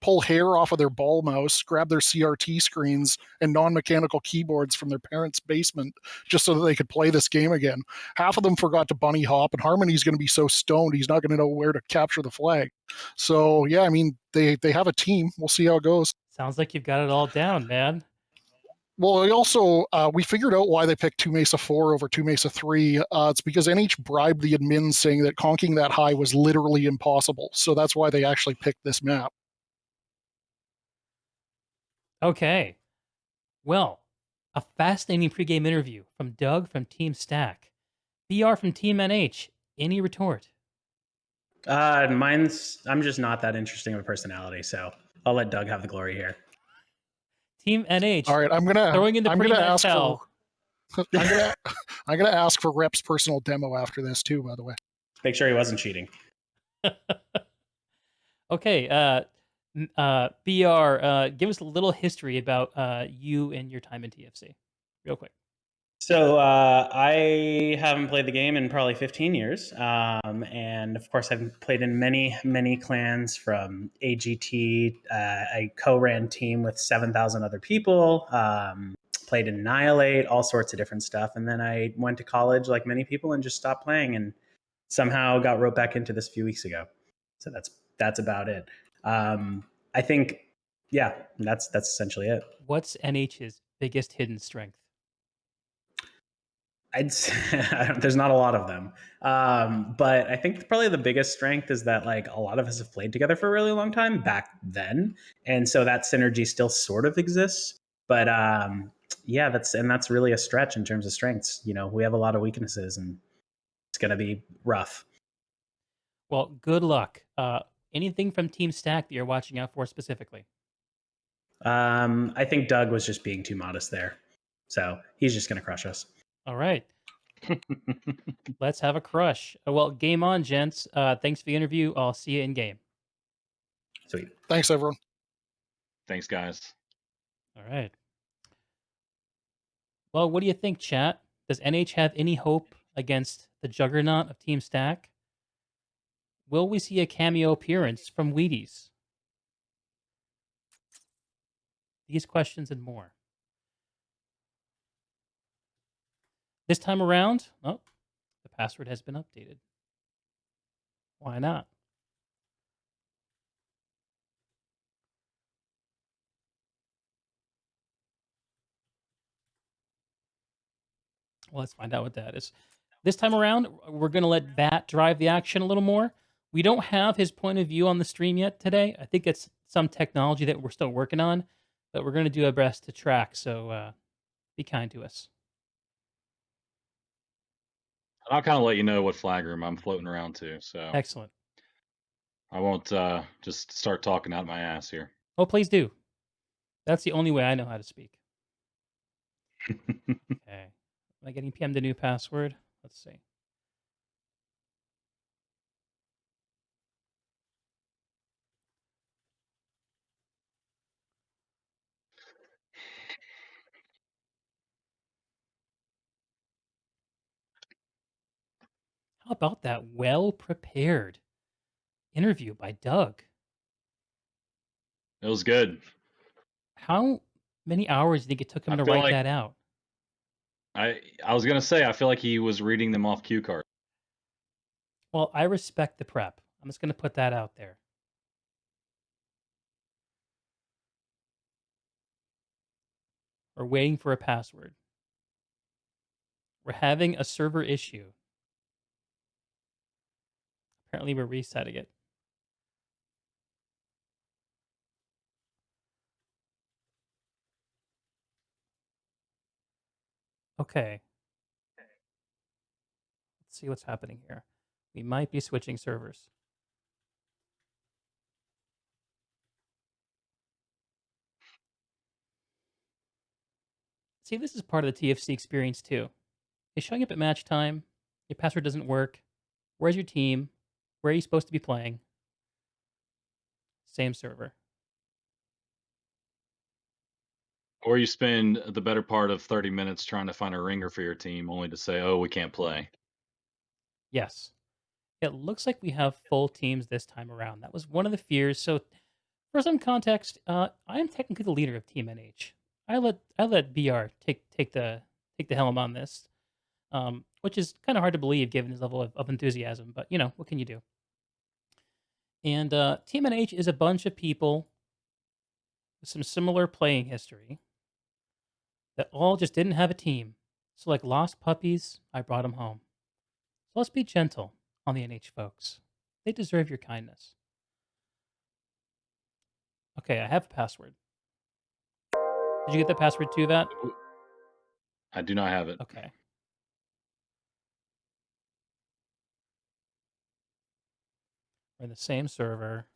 pull hair off of their ball mouse, grab their CRT screens and non-mechanical keyboards from their parents' basement just so that they could play this game again. Half of them forgot to bunny hop, and Harmony's going to be so stoned he's not going to know where to capture the flag. So yeah, I mean they have a team. We'll see how it goes. Sounds like you've got it all down, man. Well, we also we figured out why they picked 2 Mesa 4 over 2 Mesa 3. It's because NH bribed the admins saying that conking that high was literally impossible. So that's why they actually picked this map. Okay. Well, a fascinating pregame interview from Doug from Team Stack. BR from Team NH. Any retort? I'm just not that interesting of a personality, so I'll let Doug have the glory here. Team NH. All right, I'm gonna ask for I'm gonna ask for Rep's personal demo after this too. By the way, make sure he wasn't cheating. Okay, BR, give us a little history about you and your time in TFC, real quick. So I haven't played the game in probably 15 years, and of course I've played in many clans from AGT. I co-ran team with 7,000 other people. Played in Annihilate, all sorts of different stuff, and then I went to college like many people and just stopped playing, and somehow got roped back into this a few weeks ago. So that's about it. I think, yeah, that's essentially it. What's NH's biggest hidden strength? There's not a lot of them, but I think probably the biggest strength is that like a lot of us have played together for a really long time back then, and so that synergy still sort of exists. But yeah, that's really a stretch in terms of strengths. You know, we have a lot of weaknesses, and it's gonna be rough. Well, good luck. Anything from Team Stack that you're watching out for specifically? I think Doug was just being too modest there, so he's just gonna crush us. All right. Let's have a crush. Well, game on, gents. Thanks for the interview. I'll see you in game. Sweet. Thanks, everyone. Thanks, guys. All right. Well, what do you think, chat? Does NH have any hope against the juggernaut of Team Stack? Will we see a cameo appearance from Wheaties? These questions and more. This time around, oh, the password has been updated. Why not? Well, let's find out what that is. This time around, we're going to let Vatt drive the action a little more. We don't have his point of view on the stream yet today. I think it's some technology that we're still working on, but we're going to do our best to track, so be kind to us. I'll kind of let you know what flag room I'm floating around to, so Excellent. I won't just start talking out my ass here. Oh, please do. That's the only way I know how to speak. Okay. Am I getting PM'd the new password? Let's see. How about that well-prepared interview by Doug? It was good. How many hours do you think it took him I to feel write like that out? I was gonna say I feel like he was reading them off cue cards. Well, I respect the prep. I'm just going to put that out there. We're waiting for a password. We're having a server issue. Apparently, we're resetting it. Okay. Let's see what's happening here. We might be switching servers. See, this is part of the TFC experience too. It's showing up at match time. Your password doesn't work. Where's your team? Where are you supposed to be playing? Same server. Or you spend the better part of 30 minutes trying to find a ringer for your team, only to say, "Oh, we can't play." Yes. It looks like we have full teams this time around. That was one of the fears. So, for some context, I am technically the leader of Team NH. I let BR take the helm on this, which is kind of hard to believe given his level of enthusiasm. But you know, what can you do? And Team NH is a bunch of people with some similar playing history that all just didn't have a team. So, like lost puppies, I brought them home. So let's be gentle on the NH folks. They deserve your kindness. Okay, I have a password. Did you get the password too, Vatt? I do not have it. Okay. We're in the same server.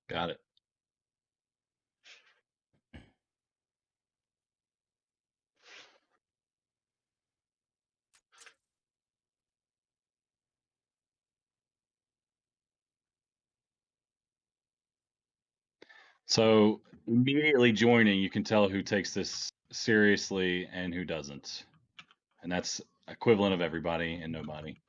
Got it. So immediately joining, you can tell who takes this seriously and who doesn't. And that's equivalent of everybody and nobody.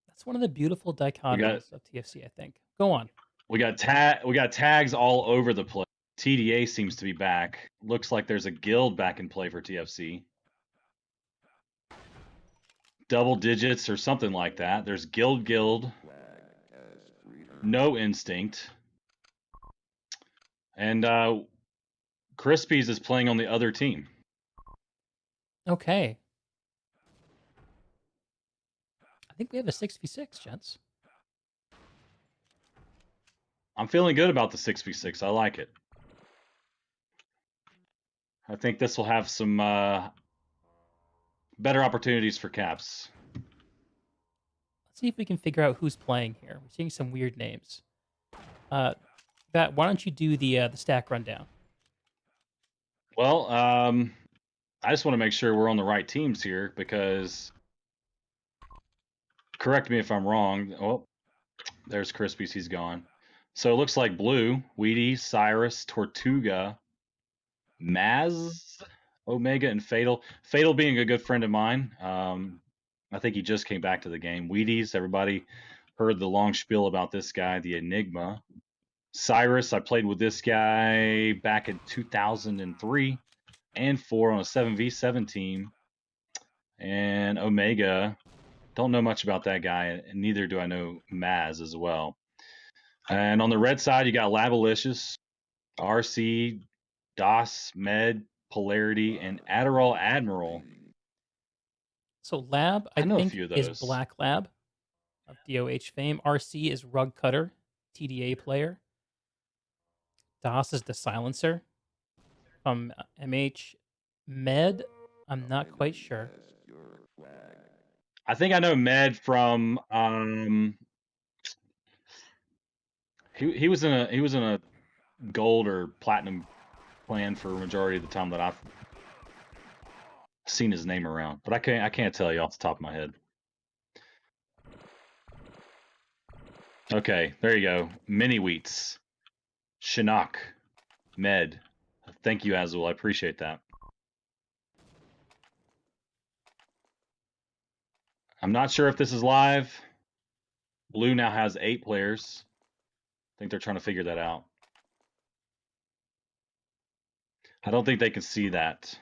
That's one of the beautiful dichotomies of TFC, I think. Go on. We got tags all over the place. TDA seems to be back. Looks like there's a guild back in play for TFC. Double digits or something like that. There's guild, no instinct. And Crispies is playing on the other team. Okay. I think we have a 6v6, gents. I'm feeling good about the 6v6. I like it. I think this will have some better opportunities for caps. Let's see if we can figure out who's playing here. We're seeing some weird names. Vatt, why don't you do the stack rundown? Well, I just want to make sure we're on the right teams here because, correct me if I'm wrong. Oh, there's Crispies. He's gone. So it looks like blue, Weedy, Cyrus, Tortuga, Maz, Omega, and Fatal. Fatal being a good friend of mine. I think he just came back to the game. Wheaties, everybody heard the long spiel about this guy, the Enigma. Cyrus, I played with this guy back in 2003 and 4 on a 7v7 team. And Omega, don't know much about that guy, and neither do I know Maz as well. And on the red side, you got Labalicious, RC, DOS, Med, Polarity, and Adderall Admiral. So Lab, I know a think, few of is those. Black Lab of DOH fame. RC is Rug Cutter, TDA player. DOS is the Silencer from MH. Med, I'm not quite sure. I think I know Med from he was in a gold or platinum plan for a majority of the time that I've seen his name around, but I can't tell you off the top of my head. Okay, there you go. Mini wheats, Shinnok, Med. Thank you, Azul. I appreciate that. I'm not sure if this is live. Blue now has 8 players. I think they're trying to figure that out. I don't think they can see that.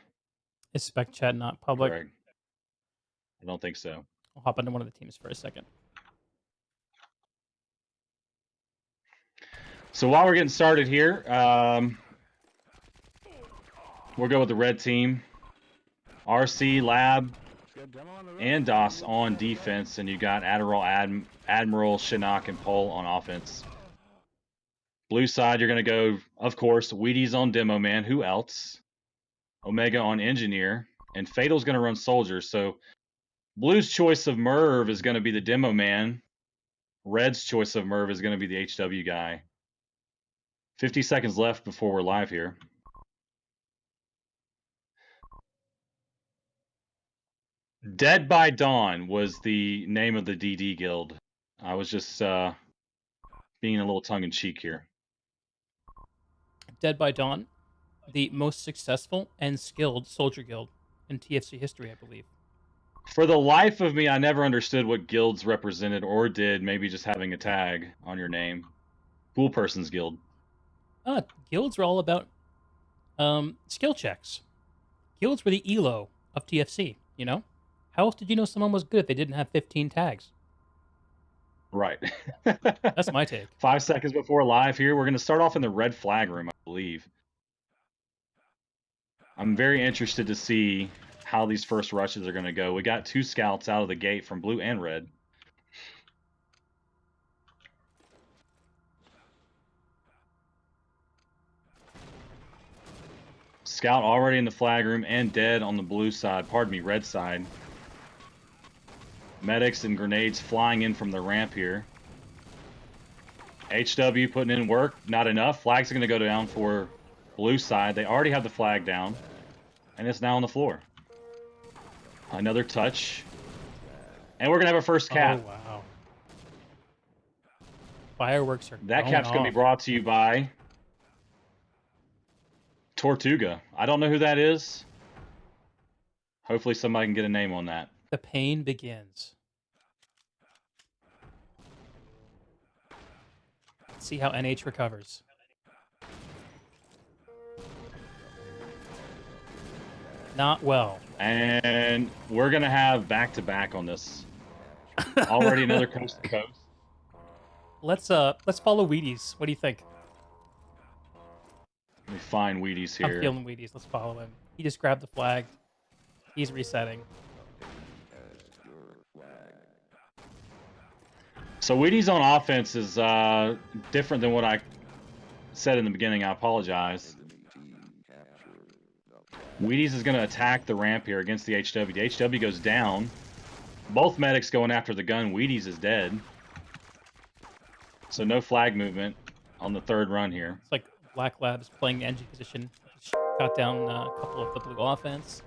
Is Spec Chat not public? Correct. I don't think so. I'll hop into one of the teams for a second. So while we're getting started here, we'll go with the red team. RC, Lab, and DOS on defense, and you got Adderall, Admiral, Shinnok, and Pole on offense. Blue side, you're going to go, of course, Wheaties on Demo Man. Who else? Omega on Engineer. And Fatal's going to run Soldier. So Blue's choice of Merv is going to be the Demo Man. Red's choice of Merv is going to be the HW guy. 50 seconds left before we're live here. Dead by Dawn was the name of the DD guild. I was just being a little tongue-in-cheek here. Dead by Dawn, the most successful and skilled soldier guild in TFC history, I believe. For the life of me, I never understood what guilds represented or did, maybe just having a tag on your name. Cool Person's Guild. Guilds are all about skill checks. Guilds were the ELO of TFC, you know? How else did you know someone was good if they didn't have 15 tags? Right. That's my take. 5 seconds before live here. We're going to start off in the red flag room, I believe. I'm very interested to see how these first rushes are going to go. We got 2 scouts out of the gate from blue and red. Scout already in the flag room and dead on the blue side. Pardon me, red side. Medics and grenades flying in from the ramp here. HW putting in work. Not enough. Flag's going to go down for blue side. They already have the flag down. And it's now on the floor. Another touch. And we're going to have our first cap. Oh, wow. Fireworks are That cap's going to be brought to you by Tortuga. I don't know who that is. Hopefully somebody can get a name on that. The pain begins. Let's see how NH recovers. Not well. And we're going to have back-to-back on this. Already another coast to coast. Let's follow Wheaties. What do you think? Let me find Wheaties here. I'm feeling Wheaties. Let's follow him. He just grabbed the flag. He's resetting. So Wheaties on offense is different than what I said in the beginning. I apologize. Wheaties is going to attack the ramp here against the HW. The HW goes down. Both medics going after the gun. Wheaties is dead. So no flag movement on the third run here. It's like Black Labs playing the engine position. Got down a couple of the blue offense.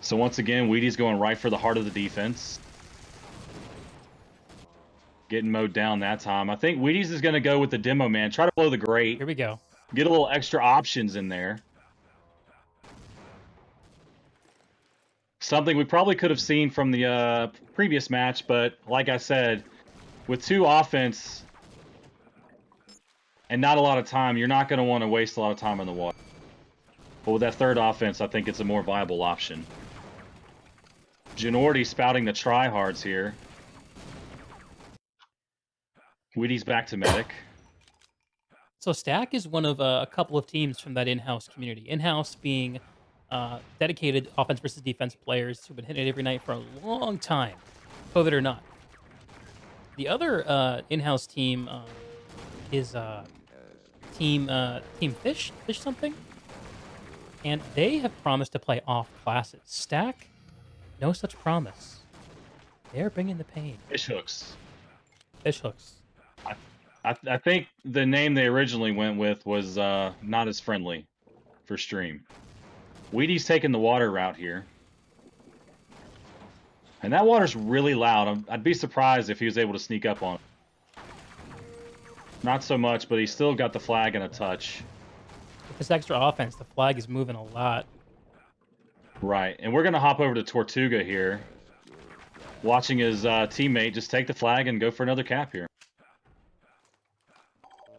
So once again, Wheaties going right for the heart of the defense. Getting mowed down that time. I think Wheaties is going to go with the Demo Man. Try to blow the grate. Here we go. Get a little extra options in there. Something we probably could have seen from the previous match, but like I said, with 2 offense and not a lot of time, you're not going to want to waste a lot of time in the water. But with that third offense, I think it's a more viable option. Ginordi spouting the tryhards here. Wheaties back to medic. So Stack is one of a couple of teams from that in-house community. In-house being dedicated offense versus defense players who've been hitting it every night for a long time, COVID or not. The other in-house team is Team Fish something, and they have promised to play off classes. Stack, no such promise. They're bringing the pain. Fish hooks. Fish hooks. I think the name they originally went with was not as friendly for stream. Wheaties taking the water route here. And that water's really loud. I'd be surprised if he was able to sneak up on it. Not so much, but he's still got the flag and a touch. With this extra offense, the flag is moving a lot. Right, and we're going to hop over to Tortuga here. Watching his teammate just take the flag and go for another cap here.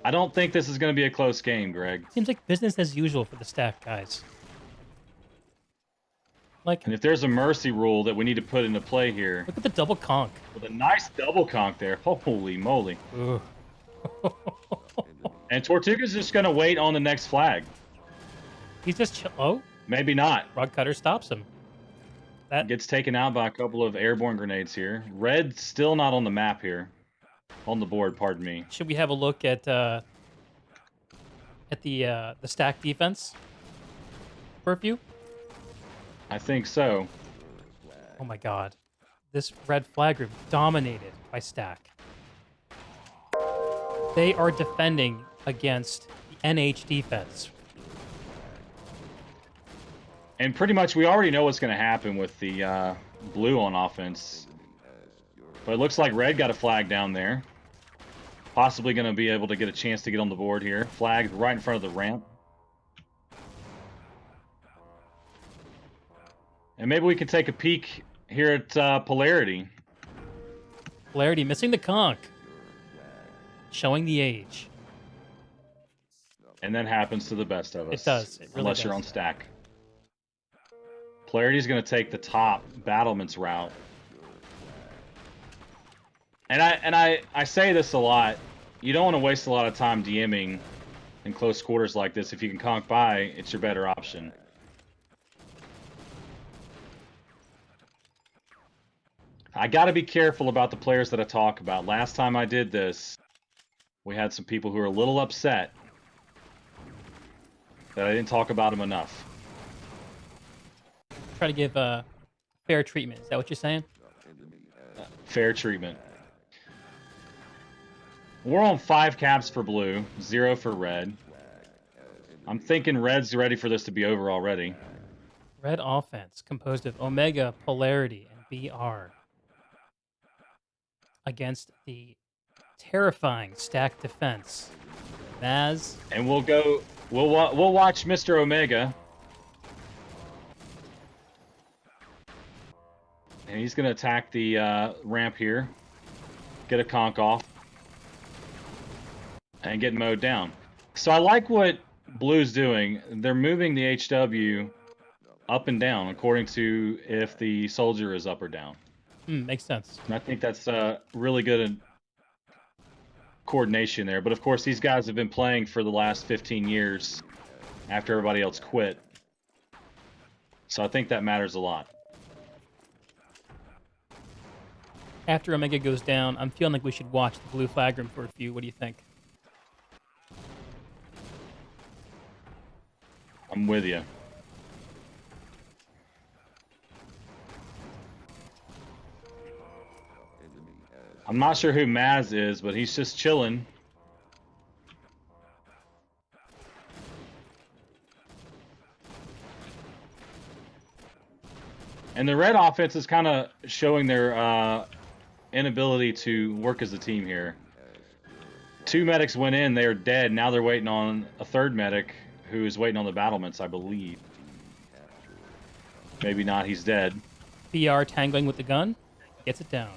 I don't think this is going to be a close game, Greg. Seems like business as usual for the Stack guys. Like, and if there's a mercy rule that we need to put into play here. Look at the double conk. With a nice double conk there. Holy moly. And Tortuga's just going to wait on the next flag. He's just oh? Maybe not. Rod Cutter stops him. That gets taken out by a couple of airborne grenades here. Red still not on the map here. On the board, pardon me. Should we have a look at the stack defense for a few? I think so. Oh my god. This red flag group dominated by stack. They are defending against the NH defense. And pretty much we already know what's going to happen with the blue on offense. But it looks like red got a flag down there. Possibly going to be able to get a chance to get on the board here. Flag right in front of the ramp. And maybe we can take a peek here at Polarity. Polarity missing the conch. Showing the age. And that happens to the best of us. It does. It really unless does. you're on stack. Polarity's going to take the top battlements route. And I say this a lot. You don't want to waste a lot of time DMing in close quarters like this. If you can conk by, it's your better option. I got to be careful about the players that I talk about. Last time I did this, we had some people who were a little upset that I didn't talk about them enough. Try to give fair treatment. Is that what you're saying? Fair treatment. We're on 5 caps for blue, 0 for red. I'm thinking red's ready for this to be over already. Red offense composed of Omega, Polarity, and BR against the terrifying stack defense. Maz. And we'll watch Mr. Omega. And he's going to attack the ramp here. Get a conk off. And get mowed down. So I like what Blue's doing. They're moving the HW up and down according to if the soldier is up or down. Makes sense. And I think that's really good coordination there. But of course, these guys have been playing for the last 15 years after everybody else quit. So I think that matters a lot. After Omega goes down, I'm feeling like we should watch the blue flag room for a few. What do you think? I'm with you. I'm not sure who Maz is, but he's just chilling. And the red offense is kind of showing their inability to work as a team here. 2 medics went in, they are dead. Now they're waiting on a 3rd medic who is waiting on the battlements, I believe. Maybe not, he's dead. BR tangling with the gun. Gets it down.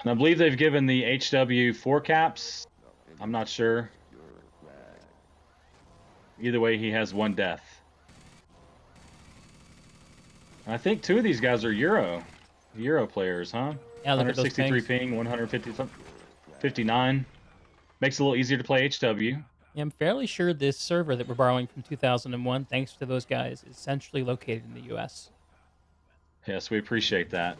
And I believe they've given the HW 4 caps. I'm not sure. Either way, he has 1 death. And I think 2 of these guys are Euro players, huh? Yeah, look at those 163 pings. ping, 159. Makes it a little easier to play HW. Yeah, I'm fairly sure this server that we're borrowing from 2001, thanks to those guys, is centrally located in the U.S. Yes, we appreciate that.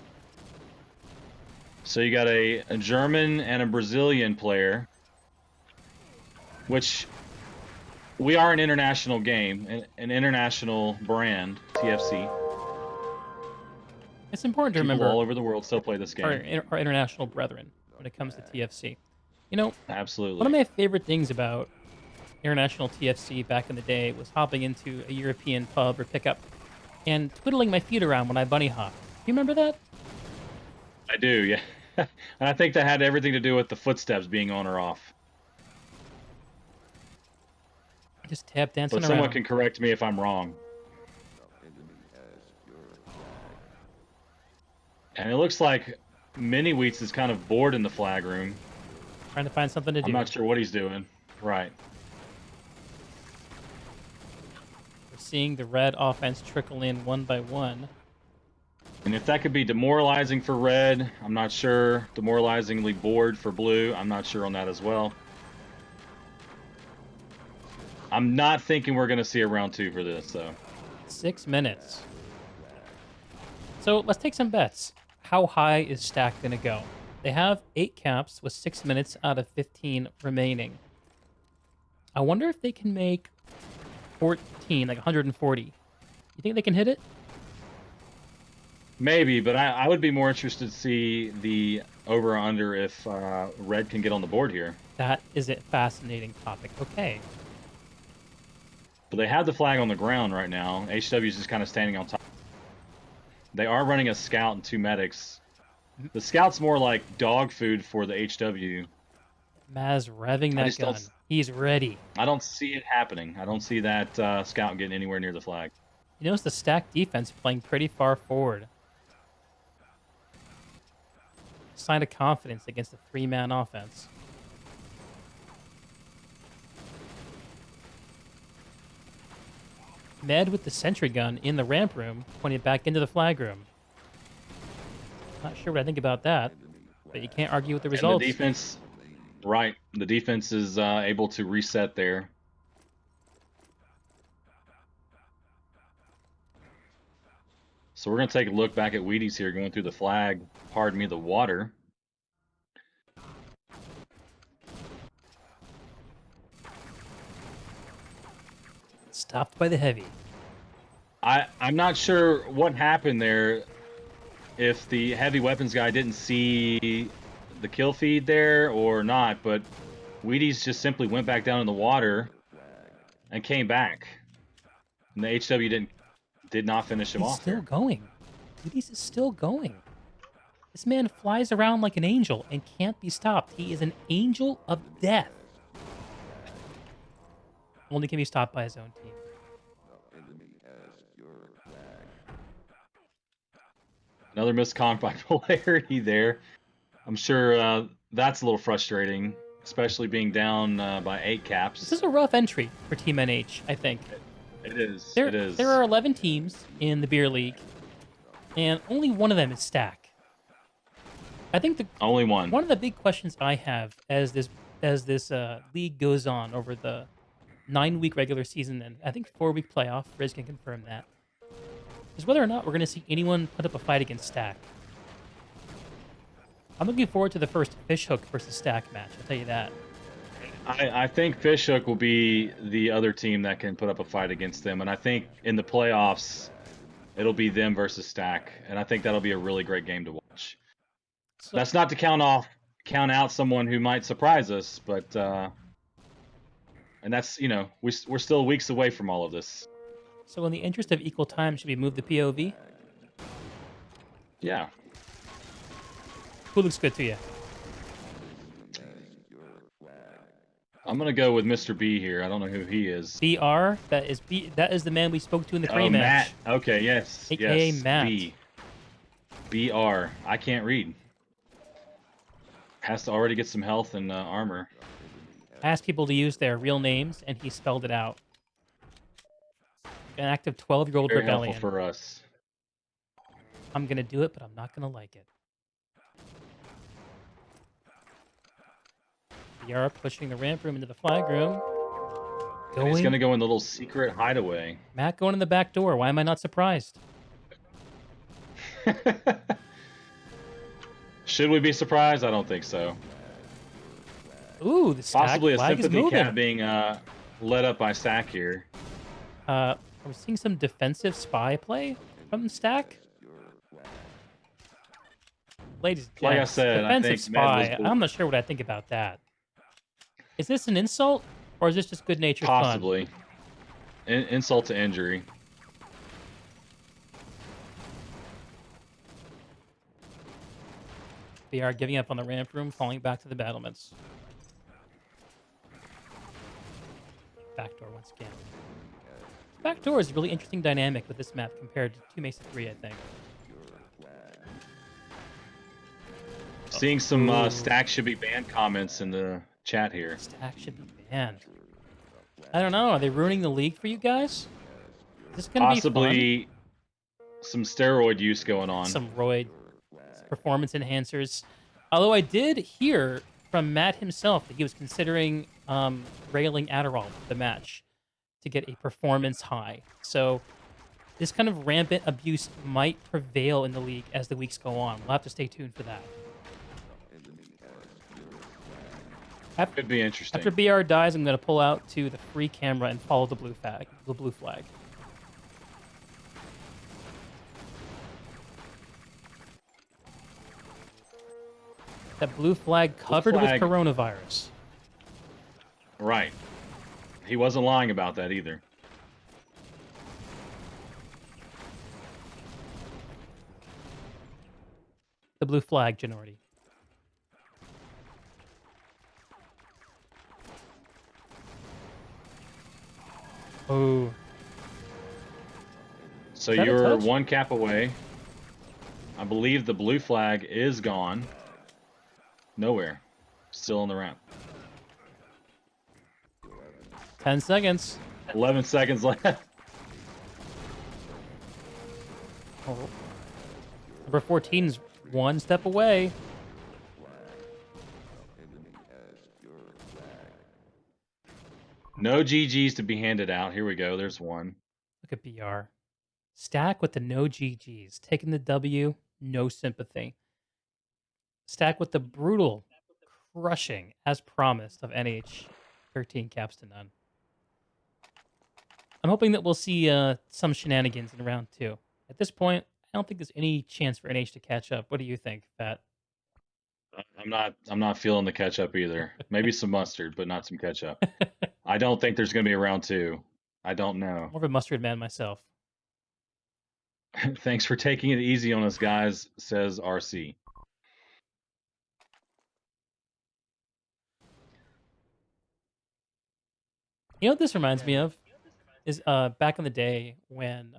So you got a German and a Brazilian player, which we are an international game, an international brand, TFC. It's important to People remember all over the world still play this game. our international brethren when it comes to TFC. You know, Absolutely. one of my favorite things about international TFC back in the day was hopping into a European pub or pickup and twiddling my feet around when I bunny hopped. Do you remember that? I do, yeah. And I think that had everything to do with the footsteps being on or off. Just tap dancing But around. someone can correct me if I'm wrong. And it looks like Mini Wheats is kind of bored in the flag room. Trying to find something to do. I'm not sure what he's doing. Right. We're seeing the red offense trickle in one by one. And if that could be demoralizing for red, I'm not sure. Demoralizingly bored for blue, I'm not sure on that as well. I'm not thinking we're going to see a round 2 for this, though. 6 minutes. So let's take some bets. How high is Stack going to go? They have 8 caps with 6 minutes out of 15 remaining. I wonder if they can make 14, like 140. You think they can hit it? Maybe, but I would be more interested to see the over or under if red can get on the board here. That is a fascinating topic. Okay. But they have the flag on the ground right now. HW is just kind of standing on top. They are running a scout and 2 medics. The scout's more like dog food for the HW. Maz revving I that just don't- gun. He's ready. I don't see it happening. I don't see that scout getting anywhere near the flag. You notice the Stack defense playing pretty far forward. Sign of confidence against a 3-man offense. Med with the sentry gun in the ramp room, pointed back into the flag room. Not sure what I think about that, but you can't argue with the results. And the defense, right? The defense is able to reset there. So we're going to take a look back at Wheaties here, going through the flag. Pardon me, the water. Stopped by the heavy. I'm not sure what happened there. If the heavy weapons guy didn't see the kill feed there or not, but Wheaties just simply went back down in the water and came back. And the HW did not finish him He's off still there. going. Wheaties is still going. This man flies around like an angel and can't be stopped. He is an angel of death. Only can be stopped by his own team. Another misconk by Polarity there. I'm sure that's a little frustrating, especially being down by 8 caps. This is a rough entry for Team NH, I think. It is. There, it is. There are 11 teams in the beer league, and only one of them is Stack. I think only one. One of the big questions I have as this league goes on over the 9-week regular season and I think 4-week playoff, Riz can confirm that, is whether or not we're going to see anyone put up a fight against Stack. I'm looking forward to the first Fishhook versus Stack match, I'll tell you that. I think Fishhook will be the other team that can put up a fight against them, and I think in the playoffs, it'll be them versus Stack, and I think that'll be a really great game to watch. So, that's not to count out someone who might surprise us, but and that's, you know, we're still weeks away from all of this. So in the interest of equal time, should we move the POV? Yeah. Who looks good to you? I'm gonna go with Mr. B here. I don't know who he is. BR. That is the man we spoke to in the pre-match. Matt. Okay. Yes. AKA yes. Matt. B. BR. I can't read. Has to already get some health and armor. I asked people to use their real names, and he spelled it out. An active 12-year-old Very rebellion. helpful for us. I'm gonna do it, but I'm not gonna like it. BR pushing the ramp room into the flag room. He's gonna go in the little secret hideaway. Matt going in the back door. Why am I not surprised? Should we be surprised? I don't think so. Ooh, the Stack possibly a flag is sympathy moving. cat being led up by Stack here. Are we seeing some defensive spy play from Stack? Ladies and Like I gents, said, I defensive think spy. Med was I'm not sure what I think about that. Is this an insult, or is this just good-natured fun? Possibly. Insult to injury. They are giving up on the ramp room, falling back to the battlements. Backdoor once again. Backdoor is a really interesting dynamic with this map compared to 2 Mesa 3, I think. Seeing some Stack should be banned comments in the chat here. Stack should be banned. I don't know. Are they ruining the league for you guys? Is this going to be Possibly some steroid use going on. Some roid performance enhancers. Although I did hear from Matt himself that he was considering railing Adderall for the match to get a performance high. So this kind of rampant abuse might prevail in the league as the weeks go on. We'll have to stay tuned for that. Could be interesting. After BR dies, I'm going to pull out to the free camera and follow the blue flag. That blue flag covered with coronavirus. Right. He wasn't lying about that either. The blue flag, Ginordi. Oh. So you're one cap away. I believe the blue flag is gone. Nowhere. Still on the ramp. 10 seconds. 11 seconds left. Oh. Number 14's one step away. No GGs to be handed out. Here we go. There's one. Look at BR. Stack with the no GGs. Taking the W, no sympathy. Stack with the brutal crushing, as promised, of NH. 13 caps to none. I'm hoping that we'll see some shenanigans in round 2. At this point, I don't think there's any chance for NH to catch up. What do you think, Vatt? I'm not feeling the catch up either. Maybe some mustard, but not some ketchup. I don't think there's going to be a round 2. I don't know. More of a mustard man myself. Thanks for taking it easy on us, guys, says RC. You know what this reminds me of? Is back in the day when,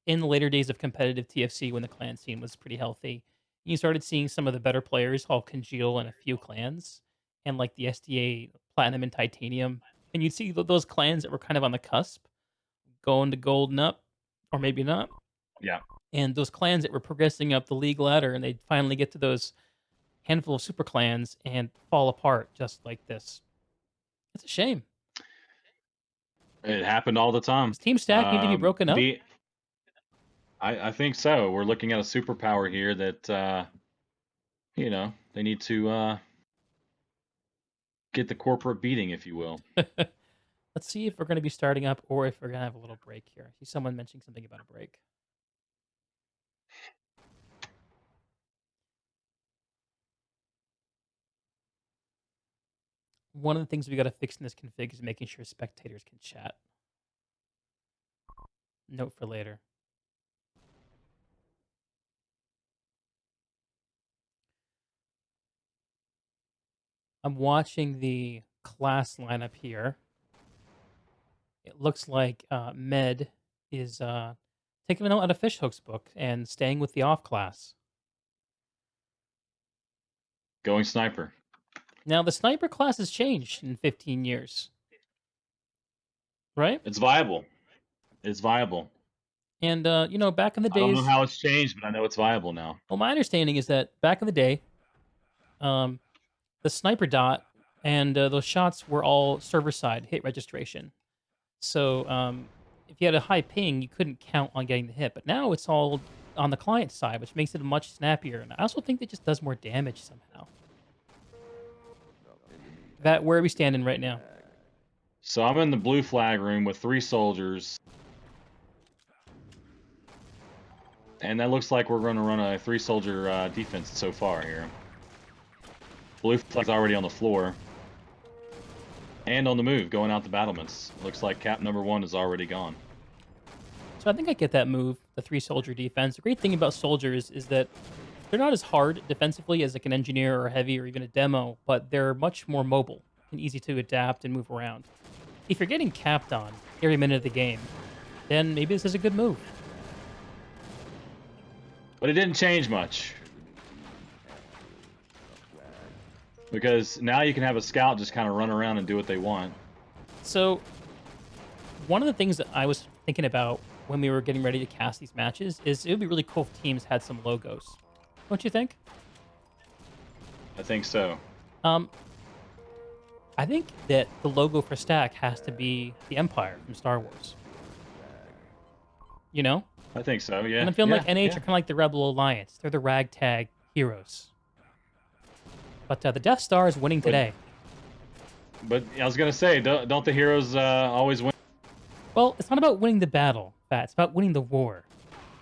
in the later days of competitive TFC, when the clan scene was pretty healthy, you started seeing some of the better players all congeal in a few clans, and like the SDA Platinum and Titanium, and you'd see those clans that were kind of on the cusp, going to gold and up, or maybe not. Yeah. And those clans that were progressing up the league ladder, and they'd finally get to those handful of super clans and fall apart just like this. It's a shame. It happened all the time. Does Team Stack need to be broken up? I think so. We're looking at a superpower here that, you know, they need to get the corporate beating, if you will. Let's see if we're going to be starting up or if we're going to have a little break here. I see someone mentioning something about a break. One of the things we got to fix in this config is making sure spectators can chat. Note for later. I'm watching the class lineup here. It looks like Med is taking a note out of Fishhook's book and staying with the off class. Going sniper. Now, the sniper class has changed in 15 years. Right? It's viable. It's viable. And, you know, back in the days... I don't know how it's changed, but I know it's viable now. Well, my understanding is that back in the day, the sniper dot and those shots were all server-side hit registration. So if you had a high ping, you couldn't count on getting the hit. But now it's all on the client side, which makes it much snappier. And I also think it just does more damage somehow. Vatt, where are we standing right now? So I'm in the blue flag room with 3 soldiers. And that looks like we're going to run a 3-soldier defense so far here. Blue flag's already on the floor. And on the move, going out the battlements. Looks like cap number 1 is already gone. So I think I get that move, the 3-soldier defense. The great thing about soldiers is that they're not as hard defensively as like an engineer or a heavy or even a demo, but they're much more mobile and easy to adapt and move around. If you're getting capped on every minute of the game, then maybe this is a good move. But it didn't change much. Because now you can have a scout just kind of run around and do what they want. So, one of the things that I was thinking about when we were getting ready to cast these matches is it would be really cool if teams had some logos. Don't you think? I think so. I think that the logo for Stack has to be the Empire from Star Wars. You know? I think so. Yeah. And I'm feeling yeah, like NH yeah. are kind of like the Rebel Alliance. They're the ragtag heroes. But the Death Star is winning today. But I was gonna say, don't the heroes always win? Well, it's not about winning the battle, Pat. It's about winning the war.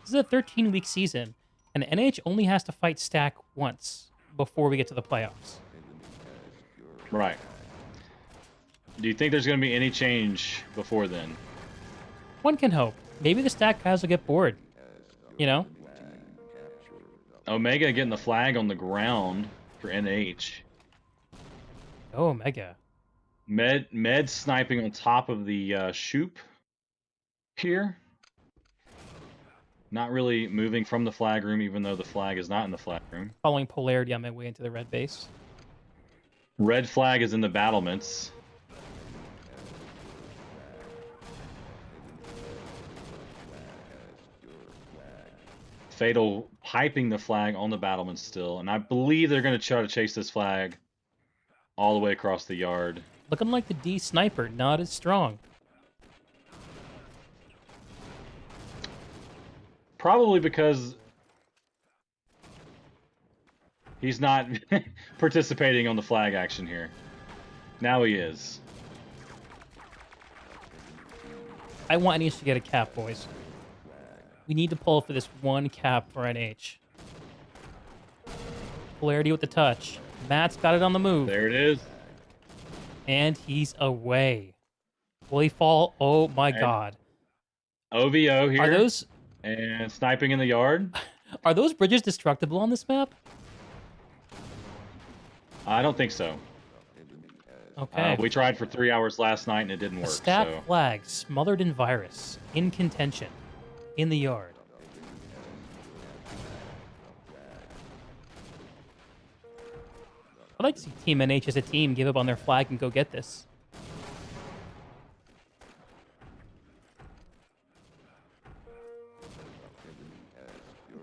This is a 13-week season, and NH only has to fight Stack once before we get to the playoffs. Right. Do you think there's gonna be any change before then? One can hope. Maybe the Stack guys will get bored. You know? Omega getting the flag on the ground for NH. Oh, Omega. Med sniping on top of the Shoop here. Not really moving from the flag room, even though the flag is not in the flag room. Following polarity on my way into the red base. Red flag is in the battlements. Fatal piping the flag on the battlements still, and I believe they're going to try to chase this flag all the way across the yard. Looking like the D sniper, not as strong. Probably because he's not participating on the flag action here. Now he is. I want NH to get a cap, boys. We need to pull for this one cap for NH. Polarity with the touch. Matt's got it on the move. There it is. And he's away. Will he fall? Oh my And god. OVO here. Are those and sniping in the yard. are those bridges destructible on this map? I don't think so. Okay. We tried for 3 hours last night and it didn't A work. Stack So flag smothered in virus. In contention. In the yard. I'd like to see Team NH as a team give up on their flag and go get this.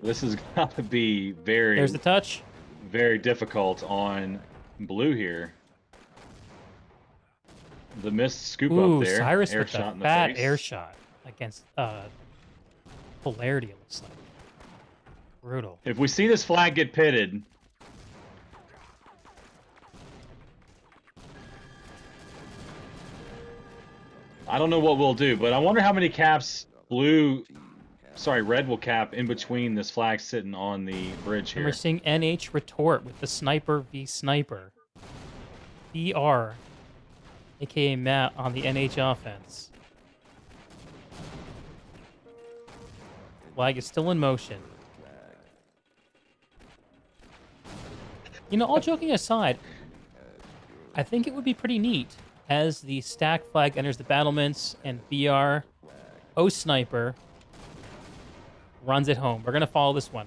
this is gonna be very, There's the touch. very difficult on blue here. The missed scoop Ooh, up there. Cyrus Air with shot the in the fat face. air shot against polarity, it looks like. Brutal. If we see this flag get pitted, I don't know what we'll do, but I wonder how many caps red will cap in between this flag sitting on the bridge And here. we're seeing NH retort with the sniper v sniper. BR, aka Matt, on the NH offense. Flag is still in motion. You know, all joking aside, I think it would be pretty neat as the stack flag enters the battlements and BR, Sniper, runs it home. We're going to follow this one.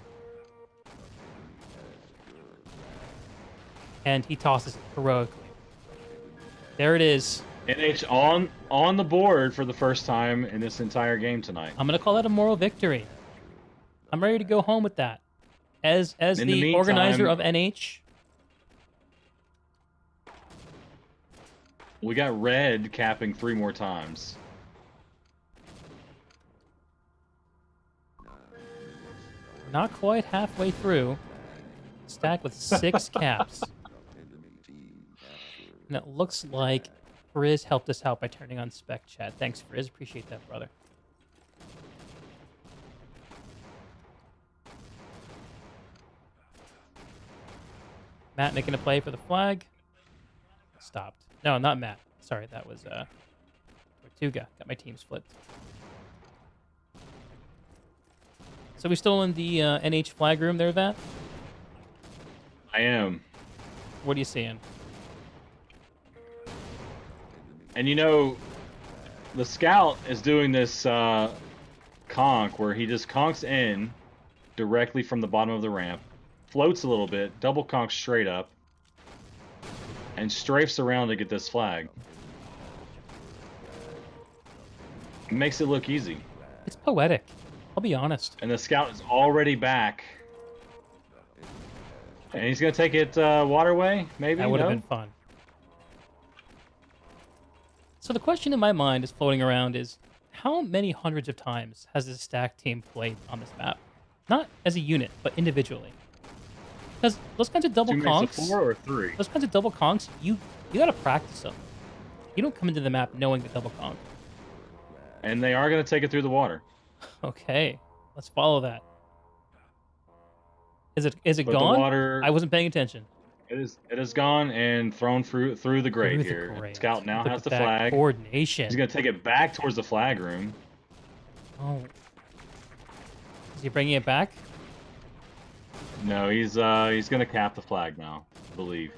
And he tosses it heroically. There it is. NH on the board for the first time in this entire game tonight. I'm going to call that a moral victory. I'm ready to go home with that. As In the the organizer meantime- of NH, We got red capping 3 more times. not quite halfway through. Stack with 6 caps. And it looks like Frizz helped us out by turning on spec chat. Thanks, Frizz. Appreciate that, brother. Matt making a play for the flag. Stopped. No, not Matt. Sorry, that was Tortuga. Got my teams flipped. So we still in the NH flag room there, Vatt? I am. What are you seeing? And you know, the scout is doing this conk where he just conks in directly from the bottom of the ramp, floats a little bit, double conks straight up, and strafes around to get this flag. It makes it look easy. It's poetic. I'll be honest. And the scout is already back. And he's going to take it waterway, maybe? That would have No? been fun. So the question in my mind is floating around is, how many hundreds of times has this stack team played on this map? Not as a unit, but individually. Because those kinds of double 2 Mesa conks, 4 or 3? those kinds of double conks, you gotta practice them. You don't come into the map knowing the double conk. And they are going to take it through the water. Okay, let's follow that. Is it But gone? the water, I wasn't paying attention. it is gone and thrown through the grate Through the here. grate. Scout now Look has at the that flag. coordination. He's going to take it back towards the flag room. Oh. Is he bringing it back? No, he's going to cap the flag now, I believe.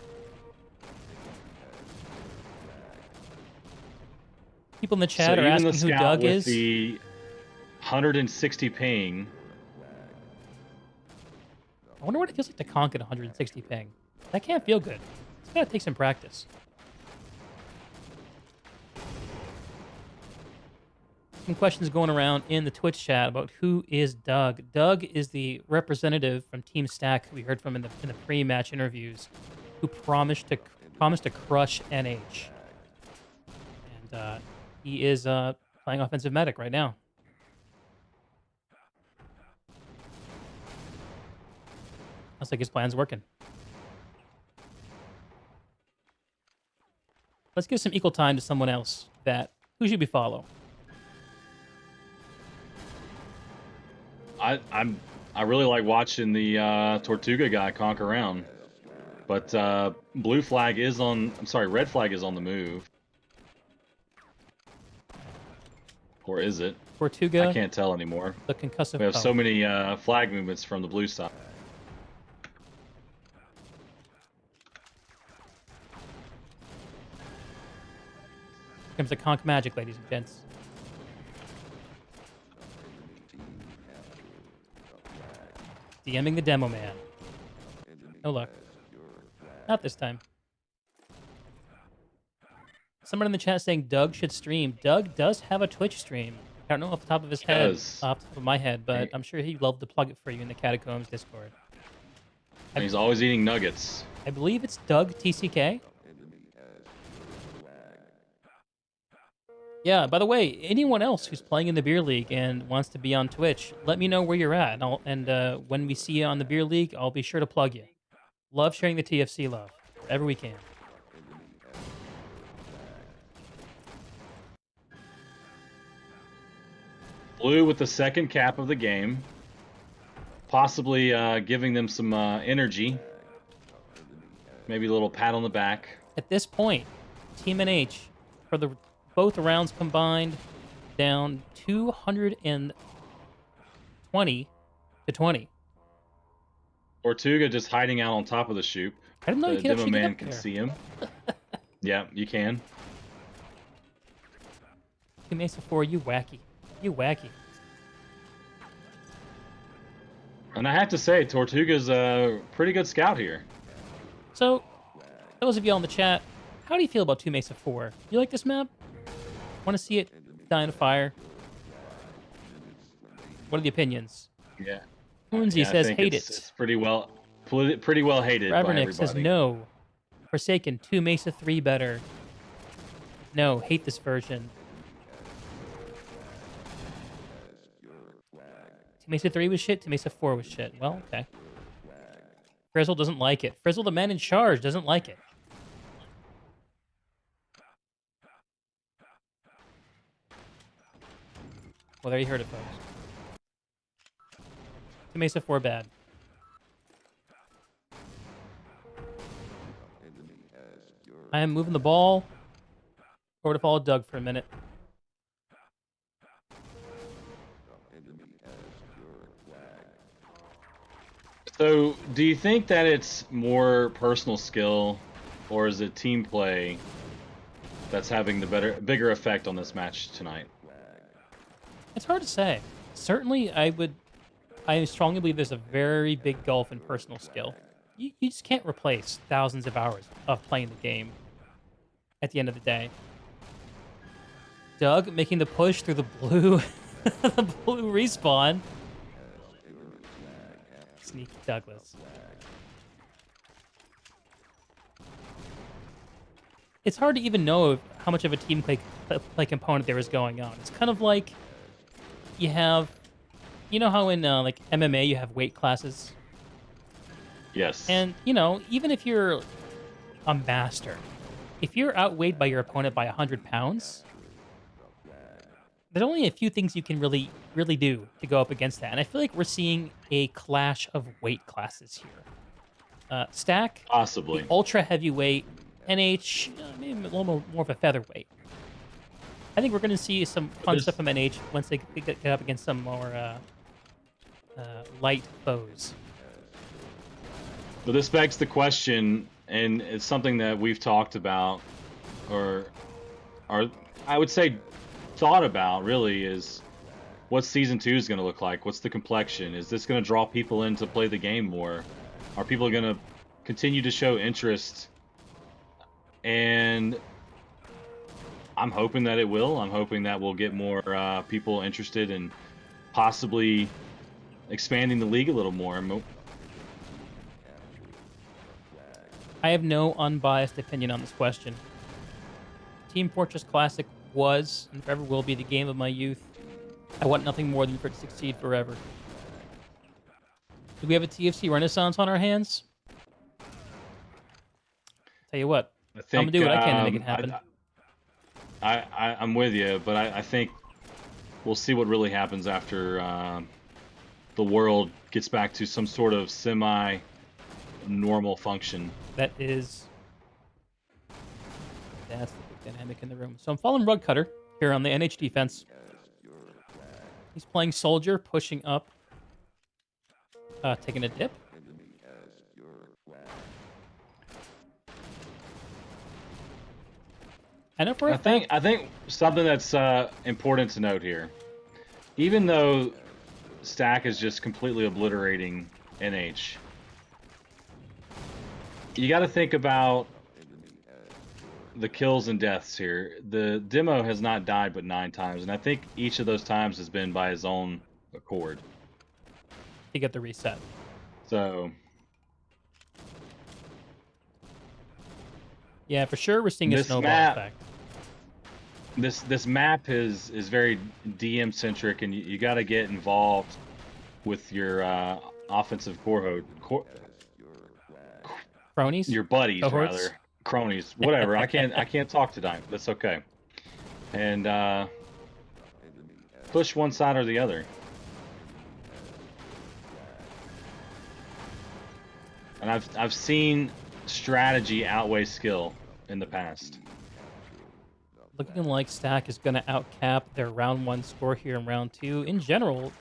People in the chat are even the asking who scout Doug with is. the 160 ping. I wonder what it feels like to conk at 160 ping. That can't feel good. It's gotta take some practice. Some questions going around in the Twitch chat about who is Doug. Doug is the representative from Team Stack we heard from in the pre-match interviews, who promised to crush NH. And he is playing offensive medic right now. Looks like his plan's working. Let's give some equal time to someone else. That who should we follow? I really like watching the Tortuga guy conk around, but blue flag is on. I'm sorry, red flag is on the move, or is it? Tortuga. I can't tell anymore. The concussive. We have so many flag movements from the blue side. Here comes the conk magic, ladies and gents. DMing the demo man. No luck. Not this time. Someone in the chat saying Doug should stream. Doug does have a Twitch stream. I don't know off the top of his head, off the top of my head, but I'm sure he'd love to plug it for you in the Catacombs Discord. And he's always eating nuggets. I believe it's Doug TCK. Yeah, by the way, anyone else who's playing in the Beer League and wants to be on Twitch, let me know where you're at. And when we see you on the Beer League, I'll be sure to plug you. Love sharing the TFC love, wherever we can. Blue with the second cap of the game. Possibly giving them some energy. Maybe a little pat on the back. At this point, Team NH, for the both rounds combined, down 220 to 20. Tortuga just hiding out on top of the chute. I didn't know you The could demo actually get man up can there. see him. Yeah, you can. 2 Mesa 4, you wacky. You wacky. And I have to say, Tortuga's a pretty good scout here. So, those of you all in the chat, how do you feel about 2 Mesa 4? You like this map? Want to see it die in a fire? What are the opinions? Yeah. Moonsy Yeah, I says think hate it's it. pretty well hated by Ravernick everybody. says no. Forsaken, 2 Mesa 3 better. No, hate this version. 2 Mesa 3 was shit, 2 Mesa 4 was shit. Well, okay. Frizzle doesn't like it. Frizzle, the man in charge, doesn't like it. Well, there you heard it, folks. 2 Mesa 4 bad. I am moving the ball over to follow Doug for a minute. So, do you think that it's more personal skill, or is it team play that's having the bigger effect on this match tonight? It's hard to say. Certainly, I strongly believe there's a very big gulf in personal skill. You just can't replace thousands of hours of playing the game at the end of the day. Doug making the push through the blue, the blue respawn. Sneaky Douglas. it's hard to even know how much of a team play component there is going on. It's kind of like you have, you know how in like MMA you have weight classes, Yes. and even if you're a master, if you're outweighed by your opponent by 100 pounds, there's only a few things you can really do to go up against that. And I feel like we're seeing a clash of weight classes here. Stack, the Possibly. ultra heavyweight, NH, maybe a little more of a featherweight. I think we're going to see some fun stuff from NH once they get up against some more light foes. But this begs the question, and it's something that we've talked about, or I would say thought about really, is what season 2 is going to look like. What's the complexion? Is this going to draw people in to play the game more? Are people going to continue to show interest? And I'm hoping that it will. I'm hoping that we'll get more people interested in possibly expanding the league a little more. I have no unbiased opinion on this question. Team Fortress Classic was and forever will be the game of my youth. I want nothing more than for it to succeed forever. Do we have a TFC renaissance on our hands? Tell you what, I I'm think gonna do what I can to make it happen. I'm with you, but I think we'll see what really happens after the world gets back to some sort of semi-normal function. That's the big dynamic in the room. So I'm following Rug Cutter here on the NH defense. He's playing Soldier, pushing up, taking a dip. I know for a fact. I think something that's important to note here, even though Stack is just completely obliterating NH, you got to think about the kills and deaths here. The demo has not died but 9 times, and I think each of those times has been by his own accord. To get the reset. So yeah, for sure we're seeing a snowball effect. This map is very DM centric, and you got to get involved with your offensive cronies, your buddies, cohorts? rather cronies, whatever. I can't talk tonight. That's okay. And push one side or the other. And I've seen strategy outweigh skill in the past. Looking like Stack is going to outcap their round 1 score here in round 2. In general,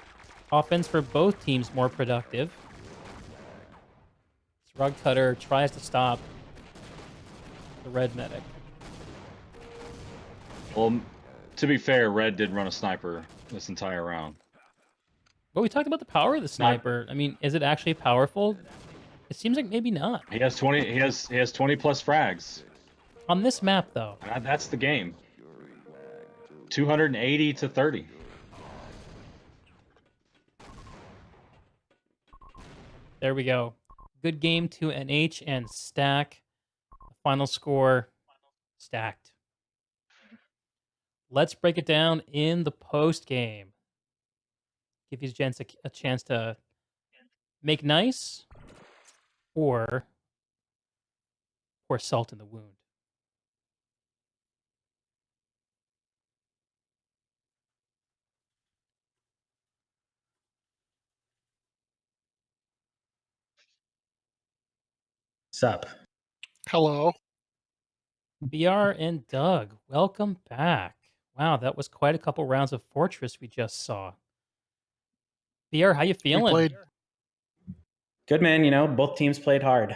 offense for both teams more productive. This Rug Cutter tries to stop the red medic. Well, to be fair, Red did run a sniper this entire round. But we talked about the power of the sniper. I mean, is it actually powerful? It seems like maybe not. He has 20. He has 20 plus frags. On this map, though. That's the game. 280 to 30. There we go. Good game to NH and Stack. Final score, stacked. Let's break it down in the post game. Give these gents a chance to make nice or pour salt in the wound. Sup? Hello. BR and Doug, welcome back. Wow, that was quite a couple rounds of Fortress we just saw. BR, how you feeling? We played. Good, man. You know, both teams played hard.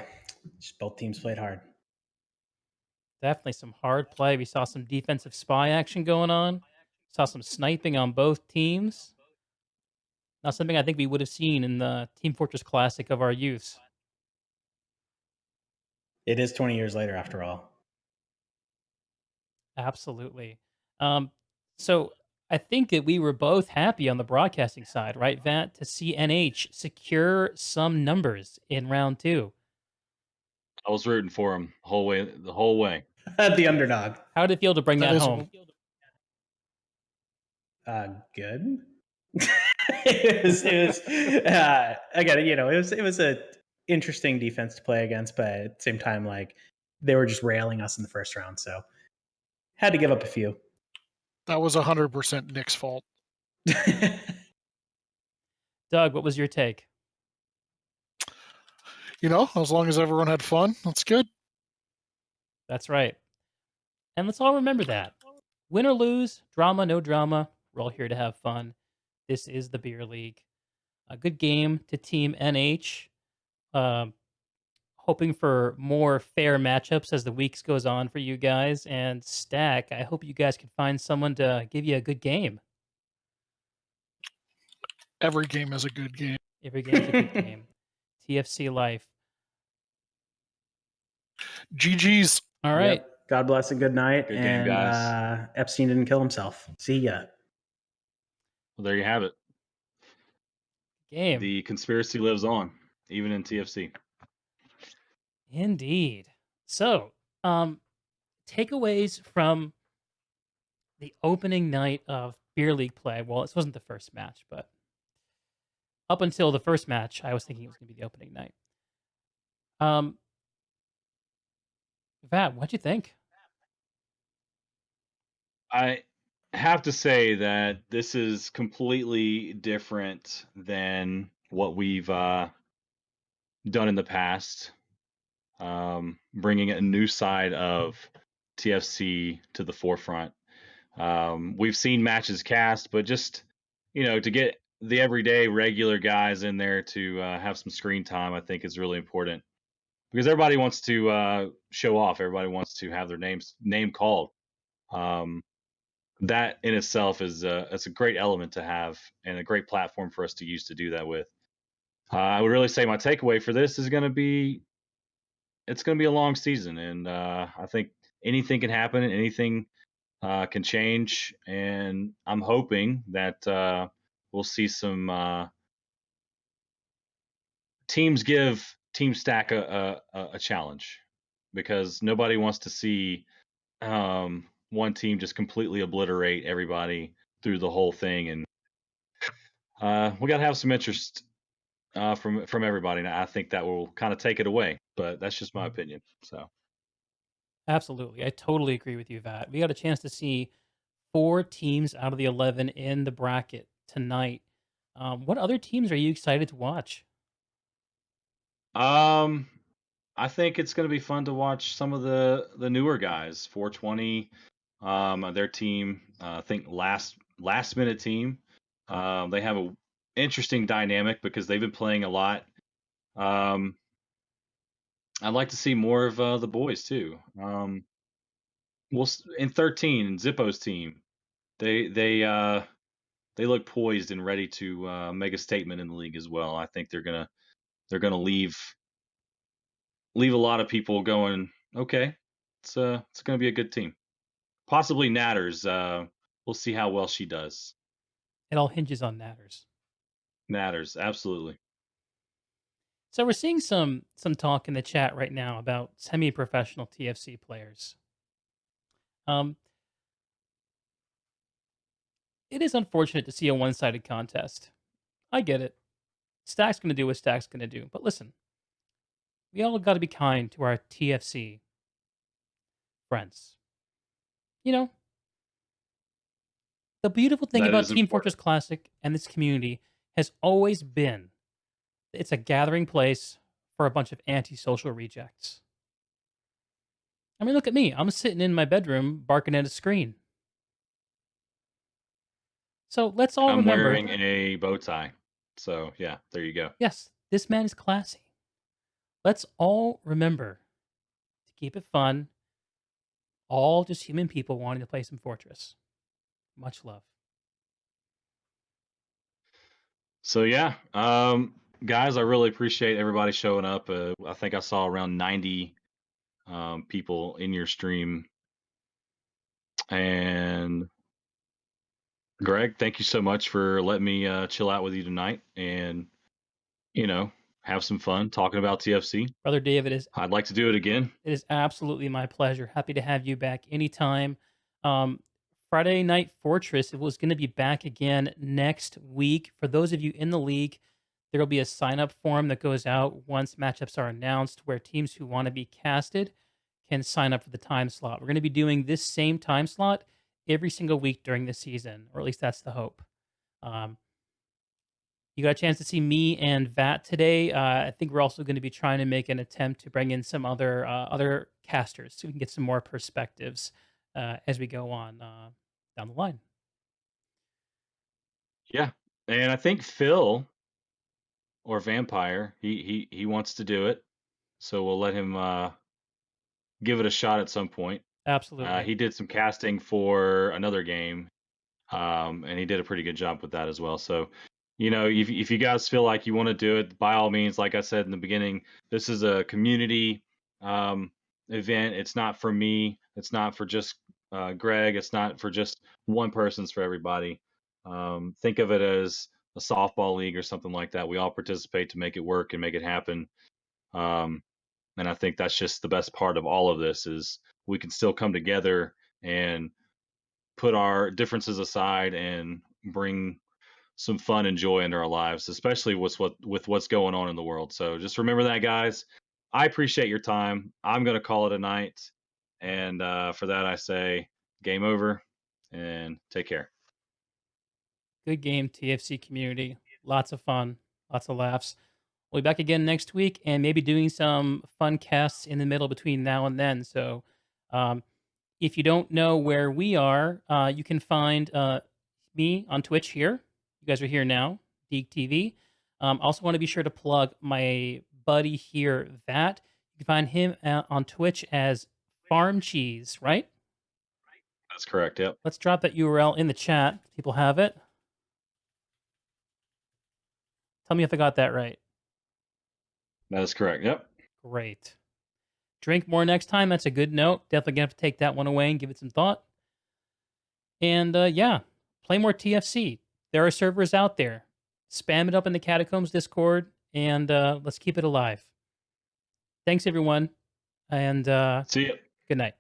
Both teams played hard. Definitely some hard play. We saw some defensive spy action going on. Saw some sniping on both teams. Not something I think we would have seen in the Team Fortress Classic of our youths. It is 20 years later, after all. Absolutely. So I think that we were both happy on the broadcasting side, right, Vatt, to see NH secure some numbers in round 2. I was rooting for him the whole way. The underdog. How did it feel to bring that is- home? Good. it was again, it was a interesting defense to play against, but at the same time, like they were just railing us in the first round, so had to give up a few. That was 100% Nick's fault. Doug, what was your take? As long as everyone had fun, that's good. That's right. And let's all remember that. Win or lose, drama, no drama, we're all here to have fun. This is the Beer League. A good game to Team NH. Um, hoping for more fair matchups as the weeks goes on for you guys. And Stack, I hope you guys can find someone to give you a good game. Every game is a good game. Every game's a good game. TFC life. GG's. All right. Yep. God bless and good night. Good game, and guys. Epstein didn't kill himself. See ya. Well, there you have it. Game. The conspiracy lives on, even in TFC. Indeed. So, takeaways from the opening night of Beer League play. Well, this wasn't the first match, but up until the first match, I was thinking it was going to be the opening night. Vatt, what'd you think? I have to say that this is completely different than what we've done in the past. Bringing a new side of TFC to the forefront. We've seen matches cast, but just to get the everyday regular guys in there to have some screen time, I think is really important because everybody wants to show off. Everybody wants to have their name called. That in itself is it's a great element to have and a great platform for us to use to do that with. I would really say my takeaway for this is going to be it's going to be a long season, and I think anything can happen, and anything can change, and I'm hoping that we'll see some teams give Team Stack a challenge because nobody wants to see one team just completely obliterate everybody through the whole thing, and we got to have some interest from everybody, and I think that will kind of take it away. But that's just my opinion. So Absolutely. I totally agree with you, Vatt. We got a chance to see 4 teams out of the 11 in the bracket tonight. What other teams are you excited to watch? I think it's going to be fun to watch some of the newer guys. 420, their team. I think last minute team. They have a interesting dynamic because they've been playing a lot. I'd like to see more of the boys too. In 13, Zippo's team, they look poised and ready to make a statement in the league as well. I think they're gonna leave a lot of people going, okay, it's gonna be a good team. Possibly Natters. We'll see how well she does. It all hinges on Natters. Natters, absolutely. So we're seeing some talk in the chat right now about semi-professional TFC players. It is unfortunate to see a one-sided contest. I get it. Stack's going to do what Stack's going to do. But listen, we all got to be kind to our TFC friends. The beautiful thing That about is Team important. Fortress Classic and this community has always been it's a gathering place for a bunch of antisocial rejects. I mean, look at me. I'm sitting in my bedroom barking at a screen. So let's all I'm remember. wearing a bow tie. So yeah, there you go. Yes, this man is classy. Let's all remember to keep it fun. All just human people wanting to play some Fortress. Much love. So yeah, guys, I really appreciate everybody showing up. I think I saw around 90 people in your stream. And Greg, thank you so much for letting me chill out with you tonight. And have some fun talking about TFC. Brother David, I'd like to do it again. it is absolutely my pleasure. Happy to have you back anytime. Um, Friday Night Fortress, it was going to be back again next week. For those of you in the league, there will be a sign up form that goes out once matchups are announced where teams who want to be casted can sign up for the time slot. We're going to be doing this same time slot every single week during the season, or at least that's the hope. Um, you got a chance to see me and Vatt today. I think we're also going to be trying to make an attempt to bring in some other casters so we can get some more perspectives as we go on down the line. Yeah. And I think Phil or Vampire, he wants to do it. So we'll let him give it a shot at some point. Absolutely. He did some casting for another game, and he did a pretty good job with that as well. So, if you guys feel like you want to do it, by all means, like I said in the beginning, this is a community event. It's not for me. It's not for just Greg. It's not for just one person. It's for everybody. Think of it as a softball league or something like that. We all participate to make it work and make it happen. And I think that's just the best part of all of this is we can still come together and put our differences aside and bring some fun and joy into our lives, especially with what's going on in the world. So just remember that, guys. I appreciate your time. I'm going to call it a night. And for that, I say game over and take care. Good game, TFC community. Lots of fun, lots of laughs. We'll be back again next week and maybe doing some fun casts in the middle between now and then. So um, if you don't know where we are, you can find me on Twitch here. You guys are here now, Deeg TV. Also want to be sure to plug my buddy here, Vatt. You can find him on Twitch as Farm Cheese, right? That's correct. Yep. Let's drop that URL in the chat. People have it. Tell me if I got that right. That is correct. Yep. Great. Drink more next time. That's a good note. Definitely gonna have to take that one away and give it some thought. And yeah, play more TFC. There are servers out there. Spam it up in the Catacombs Discord, and let's keep it alive. Thanks, everyone, and See ya. good night.